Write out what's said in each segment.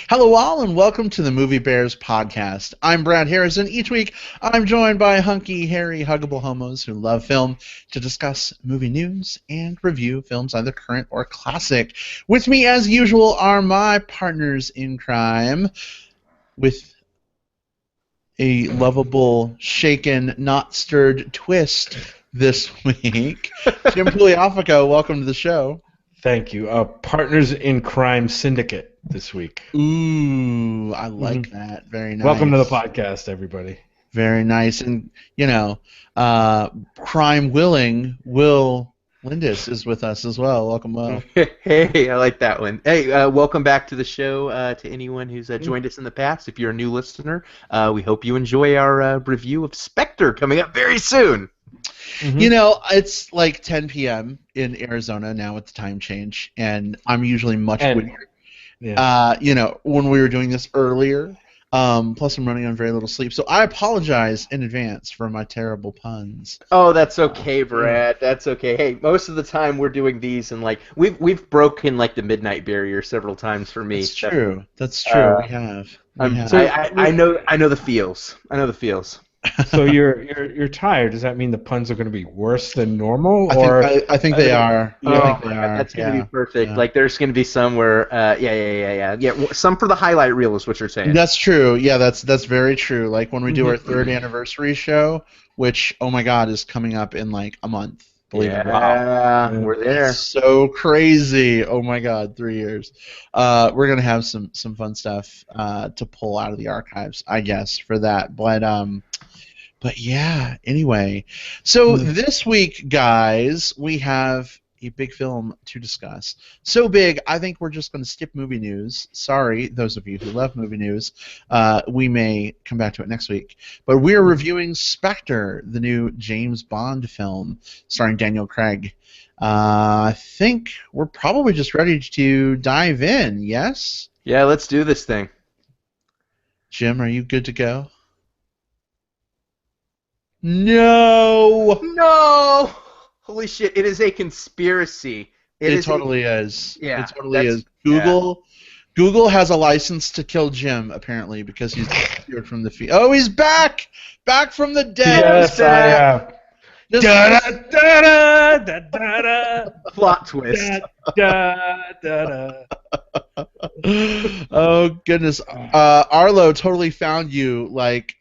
Hello, all, and welcome to the Movie Bears podcast. I'm Brad Harrison. Each week, I'm joined by hunky, hairy, huggable homos who love film to discuss movie news and review films, either current or classic. With me, as usual, are my partners in crime, with a lovable, shaken, not stirred twist this week. Jim Pugliafico, welcome to the show. Thank you. Partners in Crime Syndicate this week. Ooh, I like that. Very nice. Welcome to the podcast, everybody. Very nice. And, crime willing, Will Lindis is with us as well. Welcome, Will. Hey, I like that one. Hey, welcome back to the show to anyone who's joined us in the past. If you're a new listener, we hope you enjoy our review of Spectre coming up very soon. Mm-hmm. It's like 10 p.m. in Arizona now with the time change, and I'm usually much weird. Yeah. When we were doing this earlier, plus I'm running on very little sleep, so I apologize in advance for my terrible puns. Oh, that's okay, Brad. That's okay. Hey, most of the time we're doing these, and we've broken the midnight barrier several times for me. That's true. That's true. We have. So I know the feels. I know the feels. So you're tired. Does that mean the puns are going to be worse than normal? I think they are. That's going to be perfect. Yeah. There's going to be some where, some for the highlight reel is what you're saying. That's true. Yeah, that's very true. Like when we do our 3rd anniversary show, which, oh my God, is coming up in a month. Believe it or not. We're there. It's so crazy. Oh my God, 3 years. We're gonna have some fun stuff to pull out of the archives, I guess, for that. But yeah. Anyway, so this week, guys, we have a big film to discuss. So big, I think we're just going to skip movie news. Sorry, those of you who love movie news. We may come back to it next week. But we're reviewing Spectre, the new James Bond film starring Daniel Craig. I think we're probably just ready to dive in, yes? Yeah, let's do this thing. Jim, are you good to go? No! Holy shit, it is a conspiracy. It totally is. Yeah. It totally is. Google has a license to kill Jim, apparently, because he's disappeared from the feed. Oh, he's back! Back from the dead! Yes, I am. Plot twist. Oh, goodness. Arlo totally found you,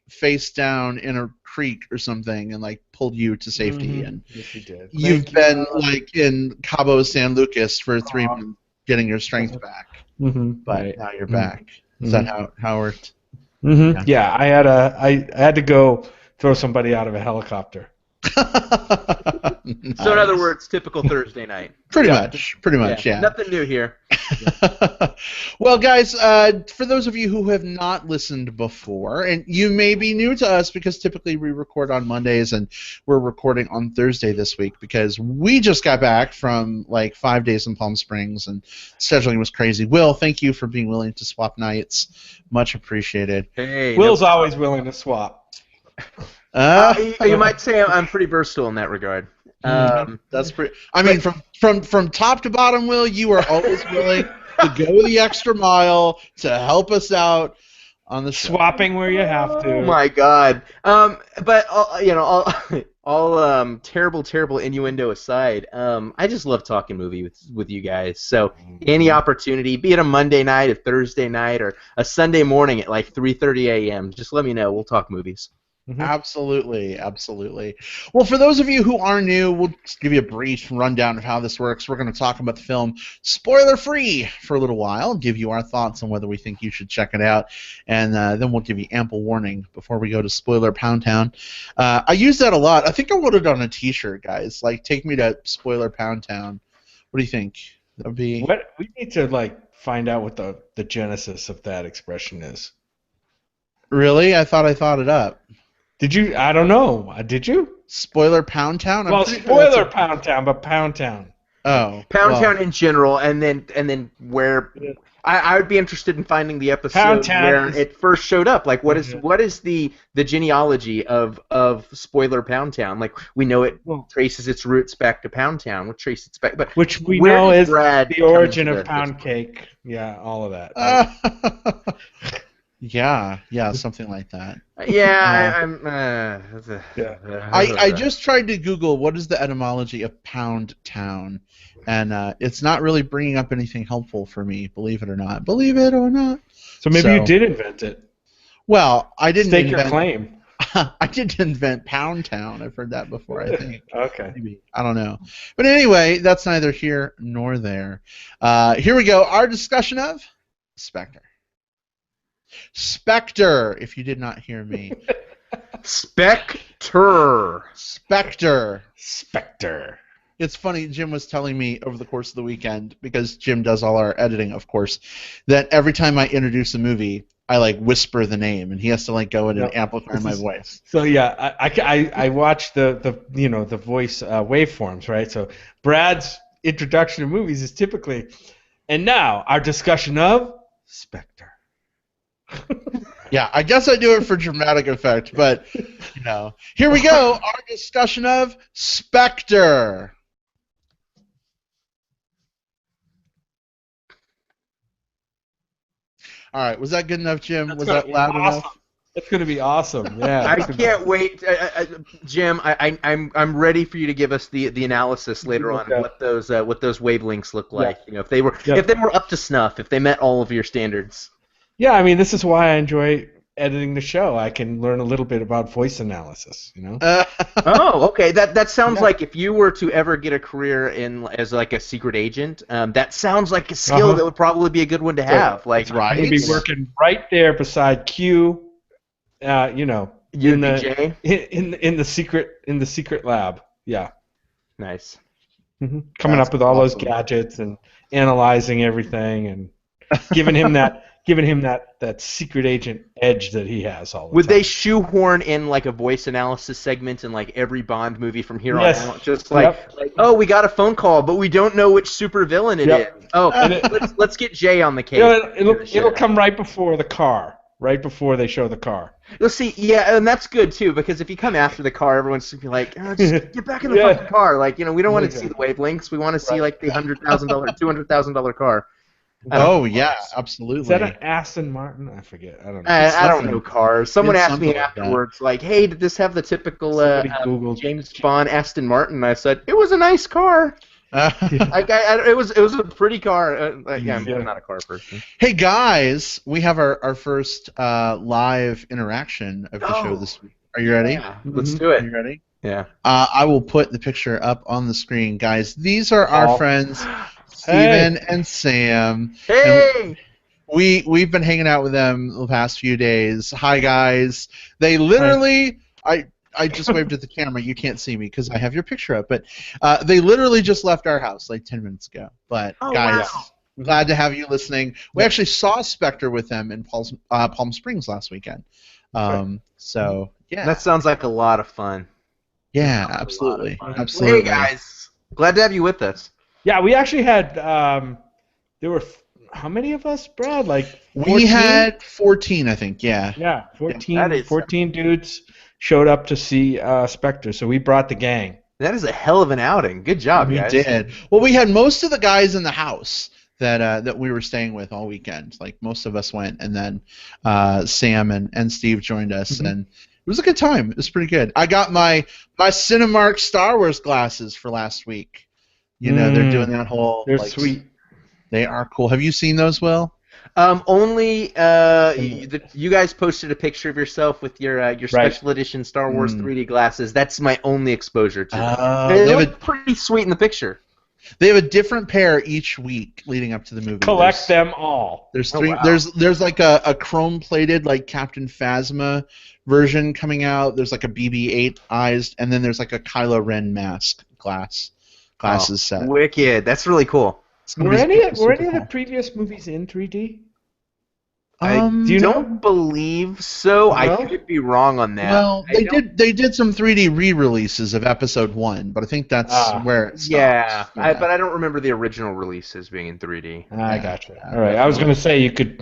face down in a creek or something and pulled you to safety, and yes, he did. You've been in Cabo San Lucas for 3 months getting your strength back, but now you're back. Is that how it worked? Yeah, I had to go throw somebody out of a helicopter. Nice. So in other words, typical Thursday night. Pretty much, yeah. Nothing new here. Well, guys, for those of you who have not listened before, and you may be new to us because typically we record on Mondays and we're recording on Thursday this week because we just got back from 5 days in Palm Springs and scheduling was crazy. Will, thank you for being willing to swap nights. Much appreciated. Hey, Will's always willing to swap. You might say I'm pretty versatile in that regard. That's pretty. I mean, from top to bottom, Will, you are always willing to go the extra mile to help us out on the show. Swapping where you have to. Oh my God. But all terrible innuendo aside, I just love talking movie with you guys. So any opportunity, be it a Monday night, a Thursday night, or a Sunday morning at 3:30 a.m., just let me know. We'll talk movies. Absolutely. Well, for those of you who are new, we'll just give you a brief rundown of how this works. We're going to talk about the film spoiler-free for a little while, give you our thoughts on whether we think you should check it out, and then we'll give you ample warning before we go to Spoiler Pound Town. I use that a lot. I think I wrote it on a T-shirt, guys. Take me to Spoiler Pound Town. What do you think? That would be. What we need to find out what the genesis of that expression is. Really? I thought it up. Did you? I don't know. Did you? Spoiler Pound Town? Well, Spoiler Pound Town, but Pound Town. Oh, Pound well, Town in general, and then where I would be interested in finding the Pound episode Town where is- it first showed up. Like, what Yeah. is the genealogy of spoiler Pound Town? Like, we know it Well, traces its roots back to Pound Town. We'll trace its back, but which we where know did is Brad the come origin into of this? pound cake. Yeah, all of that. Right? yeah, something like that. Yeah, Yeah. I just tried to Google what is the etymology of Pound Town, and it's not really bringing up anything helpful for me, believe it or not. Believe it or not. So maybe you did invent it. Well, I didn't Stake your invent. claim. I didn't invent Pound Town. I've heard that before, I think. Okay. Maybe. I don't know. But anyway, that's neither here nor there. Here we go. Our discussion of Spectre. Spectre, if you did not hear me. Spectre. Spectre. Spectre. It's funny, Jim was telling me over the course of the weekend, because Jim does all our editing, of course, that every time I introduce a movie, I like whisper the name, and he has to like go in and amplify my voice. So yeah, I watch the voice waveforms, right? So Brad's introduction to movies is typically, and now our discussion of Spectre. Yeah, I guess I do it for dramatic effect, but here we go. Our discussion of Spectre. All right, was that good enough, Jim? Was that loud enough? It's going to be awesome. Yeah. I can't wait, Jim. I'm ready for you to give us the analysis later on of what those wavelengths look like. Yeah. If they were up to snuff, if they met all of your standards. Yeah, I mean, this is why I enjoy editing the show. I can learn a little bit about voice analysis. Oh, okay. That sounds like if you were to ever get a career as like a secret agent, that sounds like a skill that would probably be a good one to have. Like, right. You'd be working right there beside Q. In the secret lab. Yeah. Nice. Mm-hmm. Coming up with all those gadgets and analyzing everything and giving him that secret agent edge that he has all the time. Would they shoehorn in like a voice analysis segment in like every Bond movie from here on out? Just like, oh, we got a phone call, but we don't know which supervillain it is. Oh, let's get Jay on the case. It'll come right before the car, right before they show the car. You'll see, yeah, and that's good too, because if you come after the car, everyone's gonna be like, oh, just get back in the fucking car. Like, we don't want to see the wavelengths. We want to see like the $100,000, $200,000 car. Oh yeah, absolutely. Is that an Aston Martin? I forget. I don't know. I don't know cars. Someone asked me afterwards, like, "Hey, did this have the typical James Bond Aston Martin?" I said, "It was a nice car. It was a pretty car." I'm not a car person. Hey guys, we have our first live interaction of the show this week. Are you ready? Yeah, let's do it. Are you ready? Yeah. I will put the picture up on the screen, guys. These are our friends. Steven and Sam. Hey! And we've been hanging out with them the past few days. Hi, guys. They literally, I just waved at the camera. You can't see me because I have your picture up. But they literally just left our house like 10 minutes ago. But, guys, glad to have you listening. We actually saw Spectre with them in Palm Springs last weekend. So, yeah. That sounds like a lot of fun. Yeah, absolutely. Absolutely. Hey, guys. Glad to have you with us. Yeah, we actually had, there were, how many of us, Brad? Like 14? We had 14, I think, yeah. Yeah, 14 dudes showed up to see Spectre, so we brought the gang. That is a hell of an outing. Good job, guys. We did. Well, we had most of the guys in the house that we were staying with all weekend. Like, most of us went, and then Sam and Steve joined us, and it was a good time. It was pretty good. I got my Cinemark Star Wars glasses for last week. They're doing that whole. They're sweet. They are cool. Have you seen those, Will? Only you guys posted a picture of yourself with your special edition Star Wars 3D glasses. That's my only exposure to them. They look pretty sweet in the picture. They have a different pair each week leading up to the movie. Collect them all. There's three. Oh, wow. There's like a chrome-plated like Captain Phasma version coming out. There's like a BB-8 eyes, and then there's like a Kylo Ren mask glasses set. Wicked. That's really cool. Were any of the previous movies in 3D? Do you know? Don't believe so. I No? could be wrong on that. Well, I don't- they did some 3D re-releases of episode 1, but I think that's where it stopped. Yeah, but I don't remember the original releases being in 3D. I Yeah, gotcha. yeah, All right. I was definitely. gonna say you could,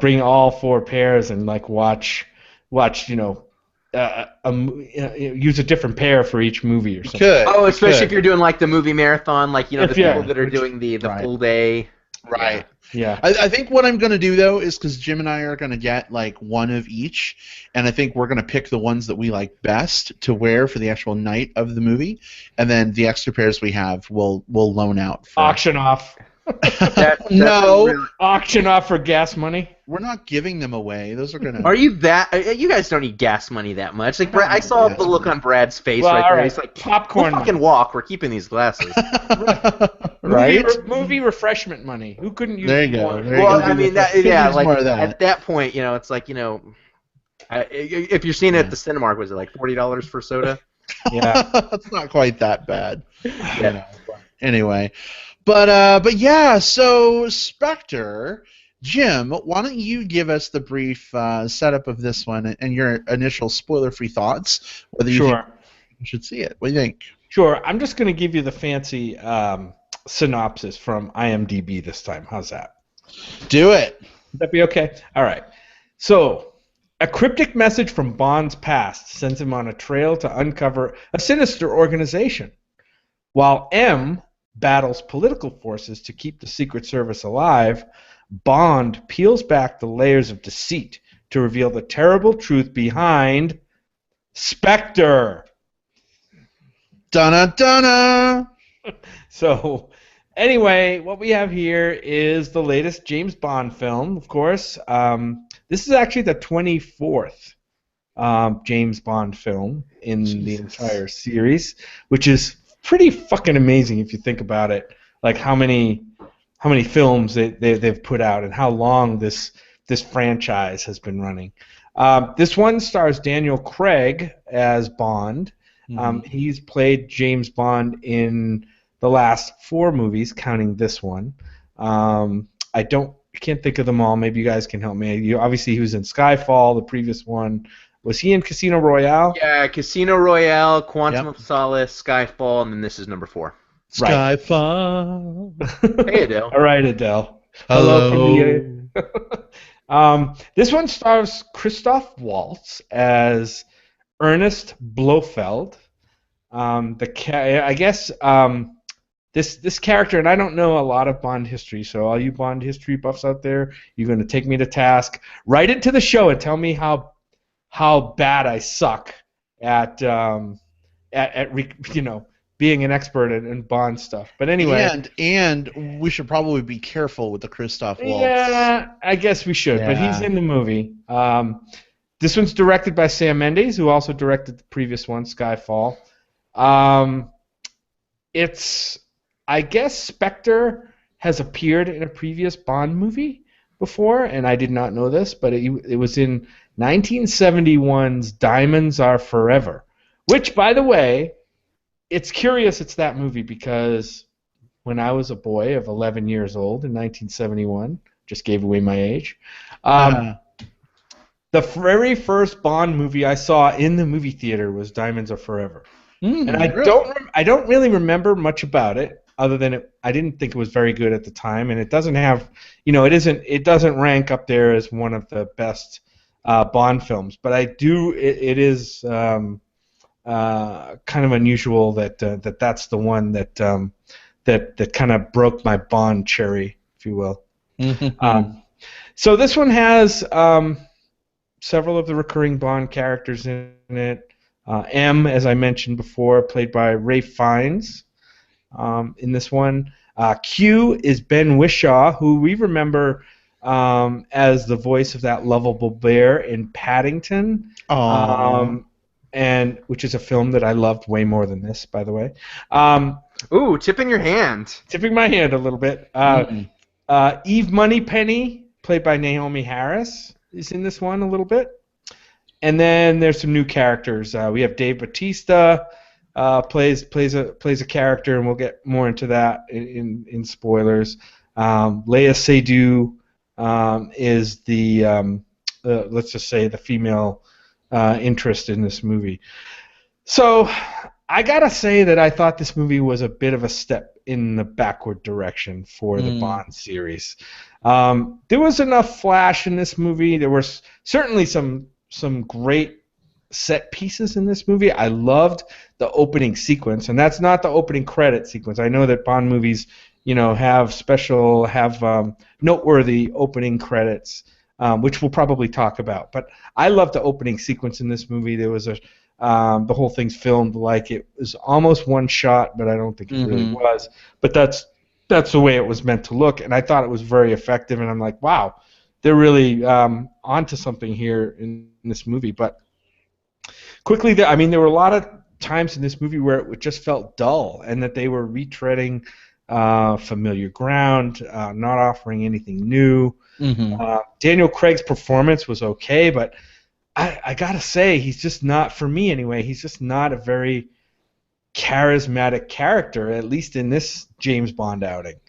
bring all 4 pairs and like watch, use a different pair for each movie or something. Could. Oh, especially could. if you're doing like the movie marathon, like the If, yeah, people that are which- doing the Right. full day. Right. Yeah. I think what I'm going to do, though, is because Jim and I are going to get, like, one of each, and I think we're going to pick the ones that we like best to wear for the actual night of the movie, and then the extra pairs we have we'll loan out. For... Auction off. That's No. Auction off for gas money. We're not giving them away. Those are going to... Are you that? You guys don't need gas money that much. Like Brad, I saw the look on Brad's face Well, right all there. right. He's like, Popcorn "We'll fucking walk. We're keeping these glasses." Right? Movie refreshment money. Who couldn't use There you more? go. There you Well, go. I mean, Could use like more of that. at that point, it's like if you're seeing it at the Cinemark, was it like $40 for soda? Yeah. It's not quite that bad. Yeah. Anyway, but yeah. So Spectre, Jim, why don't you give us the brief setup of this one and your initial spoiler-free thoughts? Whether you think you should see it. What do you think? Sure. I'm just going to give you the fancy synopsis from IMDb this time. How's that? Do it. Would that be okay? All right. So, a cryptic message from Bond's past sends him on a trail to uncover a sinister organization. While M battles political forces to keep the Secret Service alive, Bond peels back the layers of deceit to reveal the terrible truth behind Spectre. Donna, Donna. So, anyway, what we have here is the latest James Bond film, of course. This is actually the 24th James Bond film in the entire series, which is pretty fucking amazing if you think about it. Like how many films they've put out and how long this franchise has been running. This one stars Daniel Craig as Bond. He's played James Bond in the last 4 movies, counting this one. I can't think of them all. Maybe you guys can help me. Obviously, he was in Skyfall, the previous one. Was he in Casino Royale? Yeah, Casino Royale, Quantum of Solace, Skyfall, and then this is number 4. Right. Skyfall. Hey, Adele. All right, Adele. Hello. This one stars Christoph Waltz as Ernest Blofeld. This character, and I don't know a lot of Bond history, so all you Bond history buffs out there, you're going to take me to task. Write into the show and tell me how bad I suck at being an expert in Bond stuff. But anyway, and we should probably be careful with the Christoph Waltz. yeah, I guess we should. But Yeah. he's in the movie. This one's directed by Sam Mendes, who also directed the previous one, Skyfall. I guess Spectre has appeared in a previous Bond movie before, and I did not know this, but it was in 1971's Diamonds Are Forever, which, by the way, it's curious it's that movie because when I was a boy of 11 years old in 1971, just gave away my age, the very first Bond movie I saw in the movie theater was Diamonds Are Forever. And I don't really remember much about it, other than I didn't think it was very good at the time, and it doesn't have, it doesn't rank up there as one of the best Bond films. But it is kind of unusual that that's the one that kind of broke my Bond cherry, if you will. So this one has several of the recurring Bond characters in it. M, as I mentioned before, played by Ralph Fiennes in this one. Q is Ben Whishaw, who we remember as the voice of that lovable bear in Paddington, and which is a film that I loved way more than this, by the way. Ooh, tipping your hand. Tipping my hand a little bit. Eve Moneypenny, played by Naomi Harris, is in this one a little bit. And then there's some new characters. We have Dave Bautista plays a character, and we'll get more into that in spoilers. Léa Seydoux is the let's just say the female interest in this movie. So I gotta say that I thought this movie was a bit of a step in the backward direction for the Bond series. There was enough flash in this movie. There were certainly some great set pieces in this movie. I loved the opening sequence, and that's not the opening credit sequence. I know that Bond movies, have noteworthy opening credits, which we'll probably talk about. But I love the opening sequence in this movie. There was the whole thing's filmed like it was almost one shot, but I don't think it really was. But that's the way it was meant to look, and I thought it was very effective. And I'm like, wow, they're really onto something here in this movie. But quickly, there were a lot of times in this movie where it just felt dull, and that they were retreading familiar ground, not offering anything new. Daniel Craig's performance was okay, but I gotta say, he's just not, for me anyway, he's just not a very charismatic character, at least in this James Bond outing.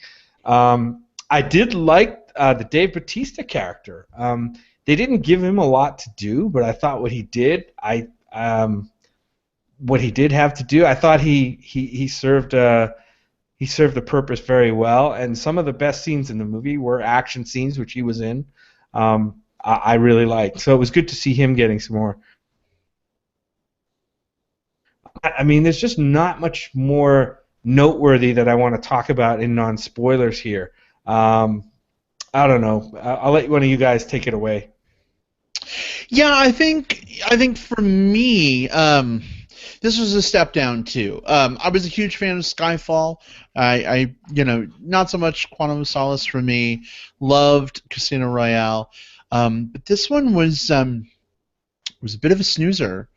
I did like the Dave Bautista character. They didn't give him a lot to do, but I thought what he did have to do, I thought he served the purpose very well, and some of the best scenes in the movie were action scenes, which he was in. I really liked. So it was good to see him getting some more. There's just not much more noteworthy that I want to talk about in non-spoilers here. I don't know. I'll let one of you guys take it away. Yeah, I think for me, this was a step down too. I was a huge fan of Skyfall. I not so much Quantum of Solace for me. Loved Casino Royale, but this one was a bit of a snoozer.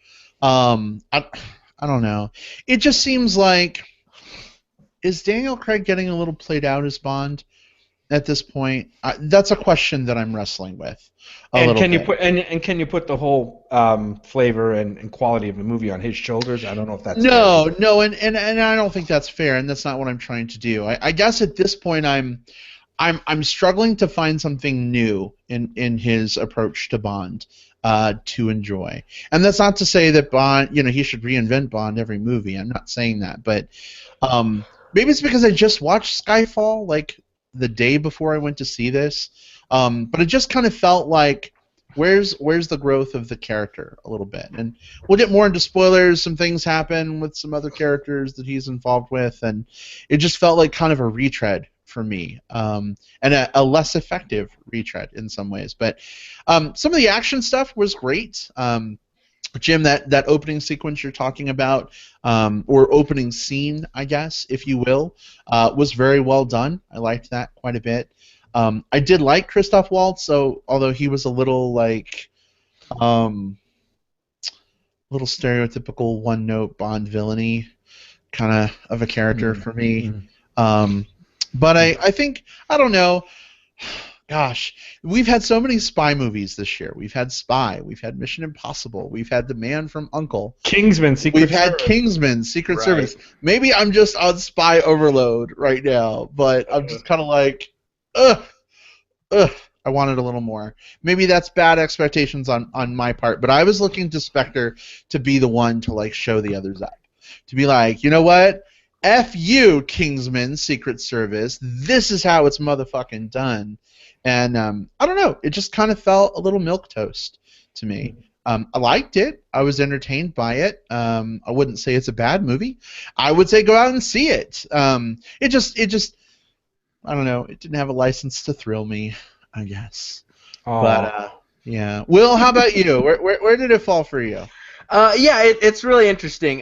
I don't know. It just seems like, is Daniel Craig getting a little played out as Bond at this point? That's a question that I'm wrestling with. Can you put the whole flavor and quality of the movie on his shoulders? I don't know if that's fair. No, and I don't think that's fair, and that's not what I'm trying to do. I guess at this point I'm struggling to find something new in his approach to Bond to enjoy. And that's not to say that Bond, he should reinvent Bond every movie. I'm not saying that, but maybe it's because I just watched Skyfall like the day before I went to see this. But it just kind of felt like, where's the growth of the character a little bit? And we'll get more into spoilers. Some things happen with some other characters that he's involved with, and it just felt like kind of a retread for me, and a less effective retread in some ways. But some of the action stuff was great. Jim, that opening sequence you're talking about, or opening scene, I guess, if you will, was very well done. I liked that quite a bit. I did like Christoph Waltz, so although he was a little little stereotypical one-note Bond villainy kind of a character for me. But I think, I don't know, gosh, we've had so many spy movies this year. We've had Spy, we've had Mission Impossible, we've had The Man from U.N.C.L.E. Kingsman, Secret Service. Maybe I'm just on spy overload right now, but I'm just kind of like, I wanted a little more. Maybe that's bad expectations on my part, but I was looking to Spectre to be the one to show the others up. To be like, you know what? F you, Kingsman, Secret Service. This is how it's motherfucking done. And I don't know. It just kind of felt a little milquetoast to me. I liked it. I was entertained by it. I wouldn't say it's a bad movie. I would say go out and see it. It just I don't know. It didn't have a license to thrill me, I guess. Aww. But yeah. Will, how about you? Where did it fall for you? It's really interesting.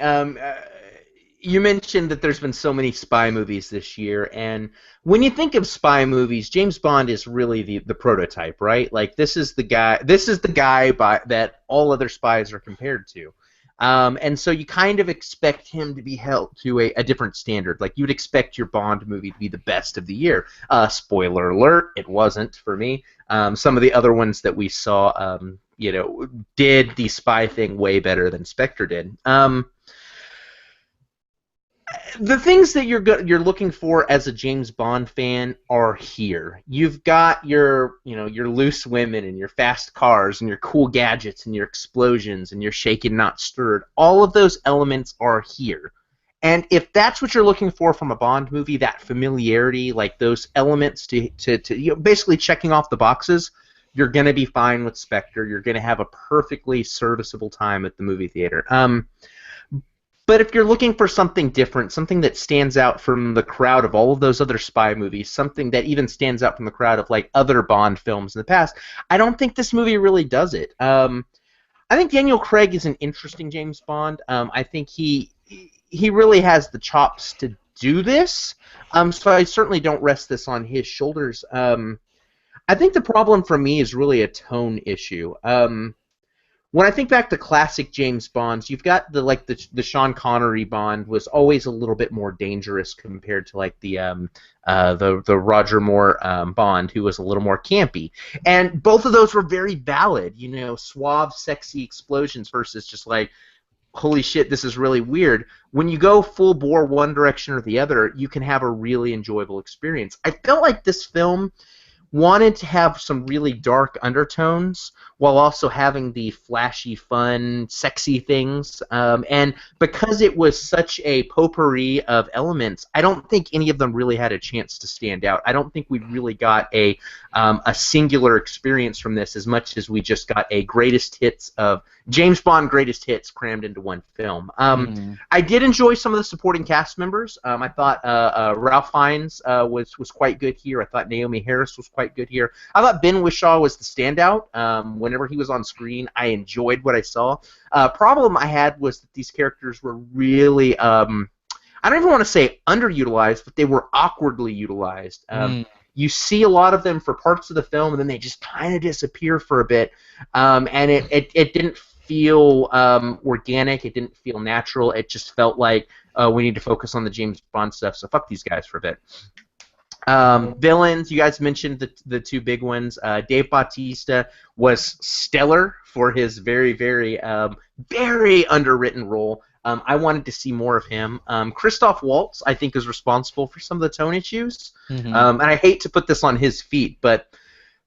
You mentioned that there's been so many spy movies this year, and when you think of spy movies, James Bond is really the prototype, right? Like, this is the guy that all other spies are compared to. And so you kind of expect him to be held to a different standard. Like, you'd expect your Bond movie to be the best of the year. Spoiler alert, it wasn't for me. Some of the other ones that we saw, did the spy thing way better than Spectre did. The things that you're looking for as a James Bond fan are here. You've got your loose women and your fast cars and your cool gadgets and your explosions and your shaken not stirred. All of those elements are here. And if that's what you're looking for from a Bond movie, that familiarity, like those elements to basically checking off the boxes, you're going to be fine with Spectre. You're going to have a perfectly serviceable time at the movie theater. But if you're looking for something different, something that stands out from the crowd of all of those other spy movies, something that even stands out from the crowd of like other Bond films in the past, I don't think this movie really does it. I think Daniel Craig is an interesting James Bond. I think he really has the chops to do this. So I certainly don't rest this on his shoulders. I think the problem for me is really a tone issue. When I think back to classic James Bonds, you've got the Sean Connery Bond was always a little bit more dangerous compared to like the Roger Moore Bond, who was a little more campy. And both of those were very valid, suave, sexy explosions versus just like, holy shit, this is really weird. When you go full bore one direction or the other, you can have a really enjoyable experience. I felt like this film wanted to have some really dark undertones while also having the flashy, fun, sexy things. And because it was such a potpourri of elements, I don't think any of them really had a chance to stand out. I don't think we really got a singular experience from this as much as we just got a greatest hits of James Bond greatest hits crammed into one film. I did enjoy some of the supporting cast members. I thought Ralph Fiennes was quite good here. I thought Naomi Harris was quite good here. I thought Ben Whishaw was the standout. Whenever he was on screen, I enjoyed what I saw. Problem I had was that these characters were really, I don't even want to say underutilized, but they were awkwardly utilized. You see a lot of them for parts of the film, and then they just kind of disappear for a bit, and it didn't feel organic. It didn't feel natural. It just felt like we need to focus on the James Bond stuff, so fuck these guys for a bit. Villains, you guys mentioned the two big ones. Dave Bautista was stellar for his very, very, very underwritten role. I wanted to see more of him. Christoph Waltz, I think, is responsible for some of the tone issues. And I hate to put this on his feet, but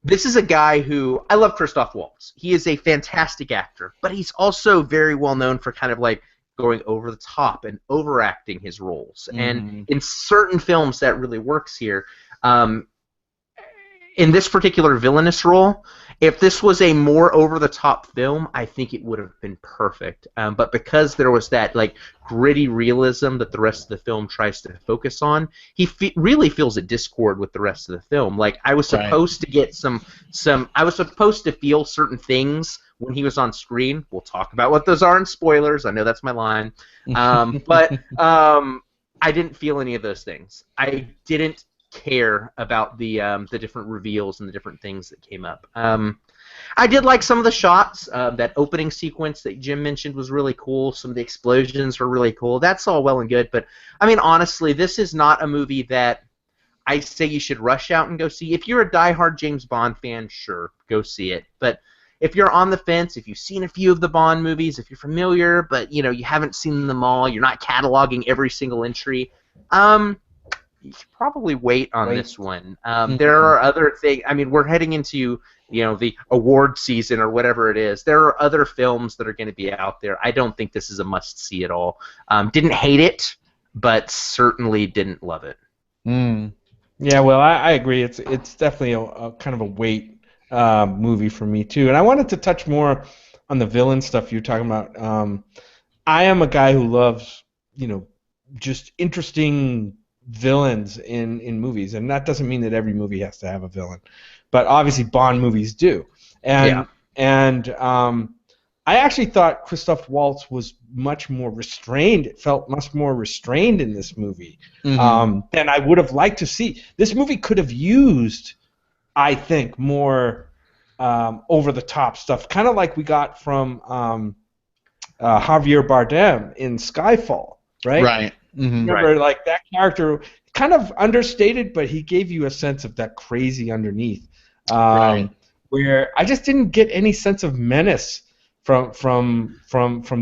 this is a guy who... I love Christoph Waltz. He is a fantastic actor, but he's also very well known for kind of like going over the top and overacting his roles. And in certain films that really works here. In this particular villainous role, if this was a more over-the-top film, I think it would have been perfect. But because there was that like gritty realism that the rest of the film tries to focus on, he really feels a discord with the rest of the film. Like I was supposed to get some. I was supposed to feel certain things when he was on screen. We'll talk about what those are in spoilers. I know that's my line. But I didn't feel any of those things. I didn't care about the different reveals and the different things that came up. I did like some of the shots. That opening sequence that Jim mentioned was really cool. Some of the explosions were really cool. That's all well and good, but I mean, honestly, this is not a movie that I say you should rush out and go see. If you're a diehard James Bond fan, sure, go see it. But if you're on the fence, if you've seen a few of the Bond movies, if you're familiar, but you haven't seen them all, you're not cataloging every single entry, you should probably wait on this one. There are other things. I mean, we're heading into the award season or whatever it is. There are other films that are going to be out there. I don't think this is a must-see at all. Didn't hate it, but certainly didn't love it. Yeah, well, I agree. It's definitely a kind of a wait movie for me too. And I wanted to touch more on the villain stuff you're talking about. I am a guy who loves just interesting villains in movies, and that doesn't mean that every movie has to have a villain, but obviously Bond movies do. And I actually thought Christoph Waltz was much more restrained. It felt much more restrained in this movie than I would have liked to see. This movie could have used, I think, more over-the-top stuff, kind of like we got from Javier Bardem in Skyfall, right? Right. Remember, like that character, kind of understated, but he gave you a sense of that crazy underneath. Where I just didn't get any sense of menace from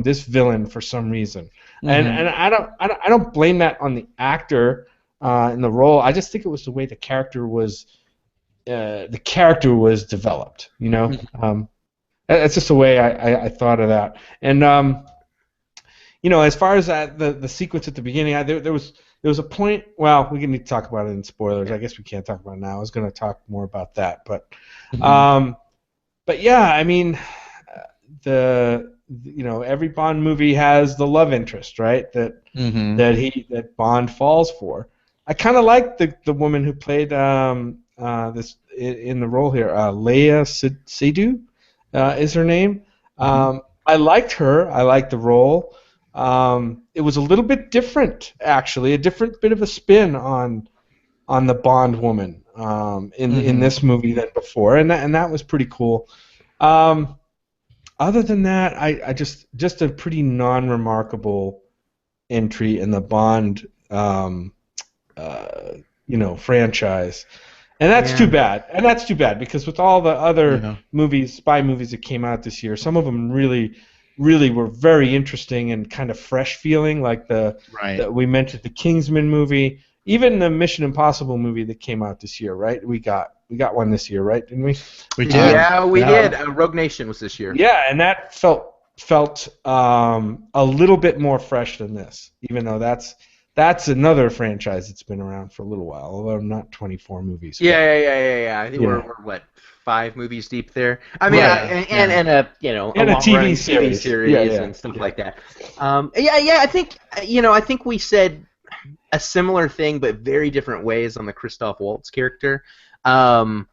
this villain for some reason. And I don't blame that on the actor in the role. I just think it was the way the character was developed. You know, that's just the way I thought of that. And you know, as far as the sequence at the beginning, there was a point. Well, we can need to talk about it in spoilers. I guess we can't talk about it now. I was going to talk more about that, but yeah, I mean, you know, every Bond movie has the love interest, right? That Bond falls for. I kind of like the woman who played this in the role here. Leia Seydoux is her name. I liked her. I liked the role. It was a little bit different, actually, a different bit of a spin on the Bond woman in this movie than before, and that was pretty cool. Other than that, I just a pretty non-remarkable entry in the Bond you know, franchise. And that's too bad. And that's too bad because with all the other spy movies that came out this year, some of them really were very interesting and kind of fresh feeling, like we mentioned the Kingsman movie, even the Mission Impossible movie that came out this year, right? We got one this year, right? Didn't we? We did. Yeah, we did. Rogue Nation was this year. Yeah, and that felt a little bit more fresh than this, even though that's another franchise that's been around for a little while, although not 24 movies. Yeah. I think we're what, 5 movies deep there. I mean, and a TV series and stuff like that. I think we said a similar thing, but very different ways on the Christoph Waltz character. I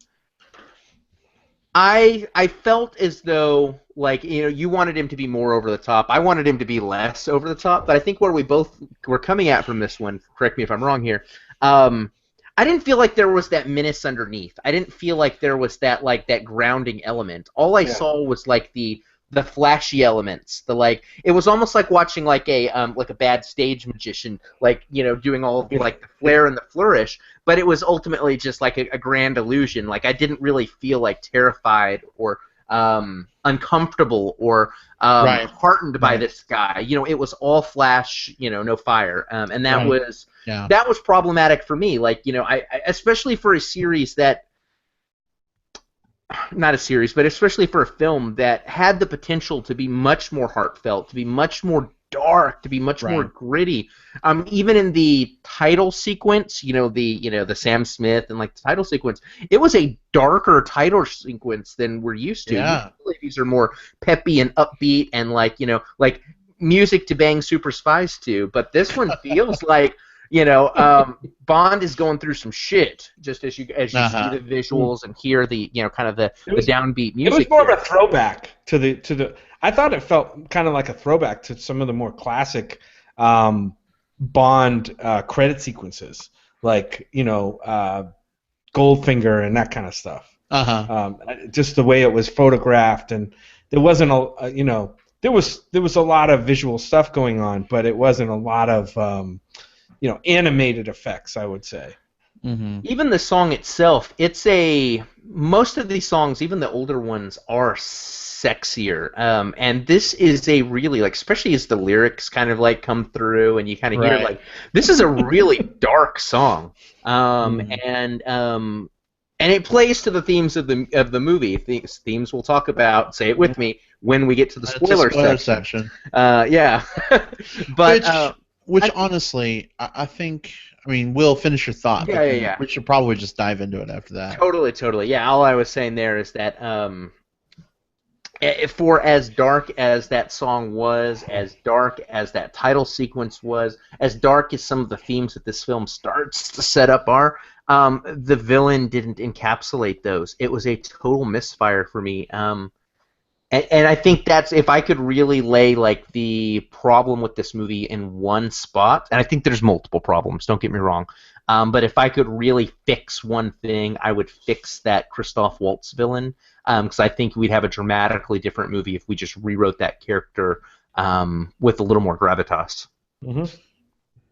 felt as though, like, you know, you wanted him to be more over the top. I wanted him to be less over the top. But I think where we both were coming at from this one, correct me if I'm wrong here, I didn't feel like there was that menace underneath. I didn't feel like there was that grounding element. All I saw was like the flashy elements. It was almost like watching like a bad stage magician, like, you know, doing all of the flair and the flourish. But it was ultimately just like a grand illusion. Like, I didn't really feel like terrified or uncomfortable or heartened by this guy. You know, it was all flash, you know, no fire, and that was problematic for me. Like, you know, I especially for a series that. Not a series, but especially for a film that had the potential to be much more heartfelt, to be much more dark, to be much more gritty. Even in the title sequence, the Sam Smith and like the title sequence, it was a darker title sequence than we're used to. Yeah. Usually these are more peppy and upbeat and like music to bang super spies to, but this one feels like. You know, Bond is going through some shit. Just as you see the visuals and hear the kind of the downbeat music. It was more of a throwback to the. I thought it felt kind of like a throwback to some of the more classic Bond credit sequences, like Goldfinger and that kind of stuff. Just the way it was photographed, and there wasn't there was a lot of visual stuff going on, but it wasn't a lot of animated effects, I would say. Even the song itself, most of these songs, even the older ones, are sexier. And this is a really, especially as the lyrics kind of come through and you kind of hear this is a really dark song. And it plays to the themes of the movie. Themes we'll talk about, say it with me, when we get to the spoiler section. But Which honestly, I think, Will, finish your thought. Yeah. We should probably just dive into it after that. Totally. Yeah, all I was saying there is that for as dark as that song was, as dark as that title sequence was, as dark as some of the themes that this film starts to set up are, the villain didn't encapsulate those. It was a total misfire for me. And I think that's, if I could really lay the problem with this movie in one spot, and I think there's multiple problems, don't get me wrong, but if I could really fix one thing, I would fix that Christoph Waltz villain, because I think we'd have a dramatically different movie if we just rewrote that character with a little more gravitas.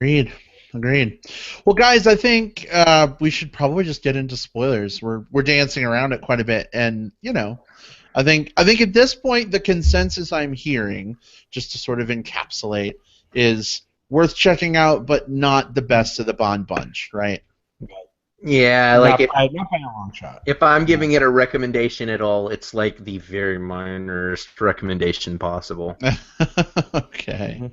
Agreed. Well, guys, I think we should probably just get into spoilers. We're dancing around it quite a bit, and I think at this point the consensus I'm hearing, just to sort of encapsulate, is worth checking out, but not the best of the Bond bunch, right? Yeah, not by a long shot. If I'm giving it a recommendation at all, it's like the very minorest recommendation possible. Okay.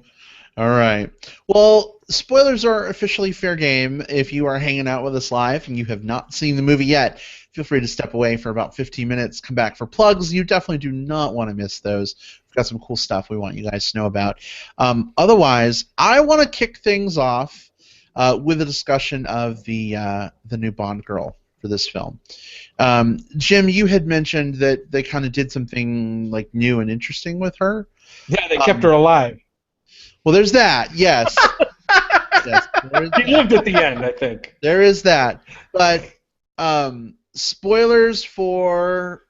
All right. Well, spoilers are officially fair game. If you are hanging out with us live and you have not seen the movie yet, feel free to step away for about 15 minutes, come back for plugs. You definitely do not want to miss those. We've got some cool stuff we want you guys to know about. Otherwise, I want to kick things off with a discussion of the new Bond girl for this film. Jim, you had mentioned that they kind of did something like new and interesting with her. Yeah, they kept her alive. Well, there's that, yes. Yes, she lived at the end, I think. There is that. But spoilers for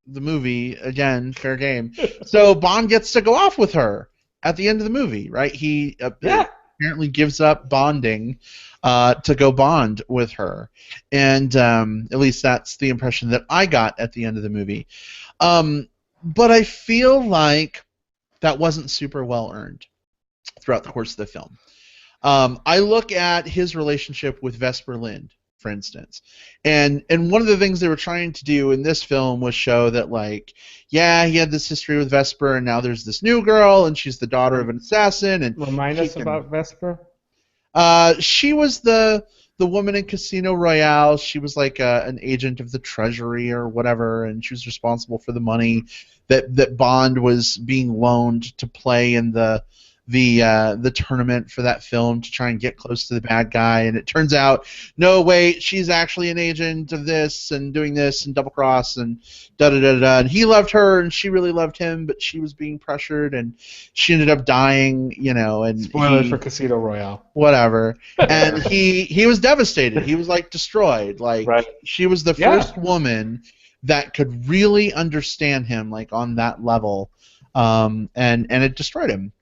the movie, again, fair game. So Bond gets to go off with her at the end of the movie, right? He apparently gives up bonding to go bond with her. And at least that's the impression that I got at the end of the movie. But I feel like that wasn't super well earned throughout the course of the film. I look at his relationship with Vesper Lynd, for instance, and one of the things they were trying to do in this film was show that, like, yeah, he had this history with Vesper, and now there's this new girl, and she's the daughter of an assassin. And remind us about Vesper. She was the woman in Casino Royale. She was like an agent of the Treasury or whatever, and she was responsible for the money that Bond was being loaned to play in the tournament for that film to try and get close to the bad guy. And it turns out, no, wait, she's actually an agent of this and doing this and double cross and da-da-da-da. And he loved her and she really loved him, but she was being pressured and she ended up dying, you know. And spoilers for Casino Royale. Whatever. And he was devastated. He was, like, destroyed. Like, right. She was the first woman that could really understand him, like, on that level. And it destroyed him.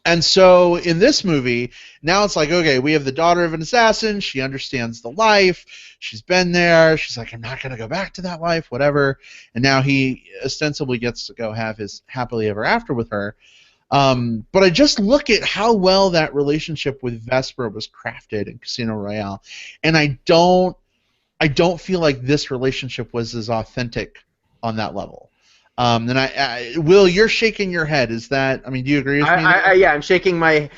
And so in this movie, now it's like, okay, we have the daughter of an assassin. She understands the life. She's been there. She's like, I'm not going to go back to that life, whatever. And now he ostensibly gets to go have his happily ever after with her. But I just look at how well that relationship with Vesper was crafted in Casino Royale, and I don't I don't feel like this relationship was as authentic on that level. And Will, you're shaking your head. Is that? I mean, do you agree with me? Yeah, I'm shaking my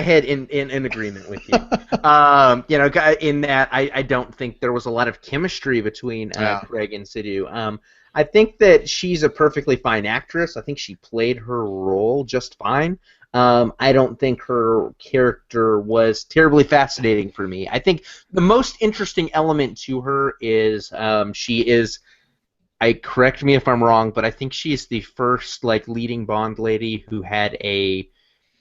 head in agreement with you. In that I don't think there was a lot of chemistry between Craig and Sidhu. I think that she's a perfectly fine actress. I think she played her role just fine. I don't think her character was terribly fascinating for me. I think the most interesting element to her is she is. Correct me if I'm wrong, but I think she's the first leading Bond lady who had a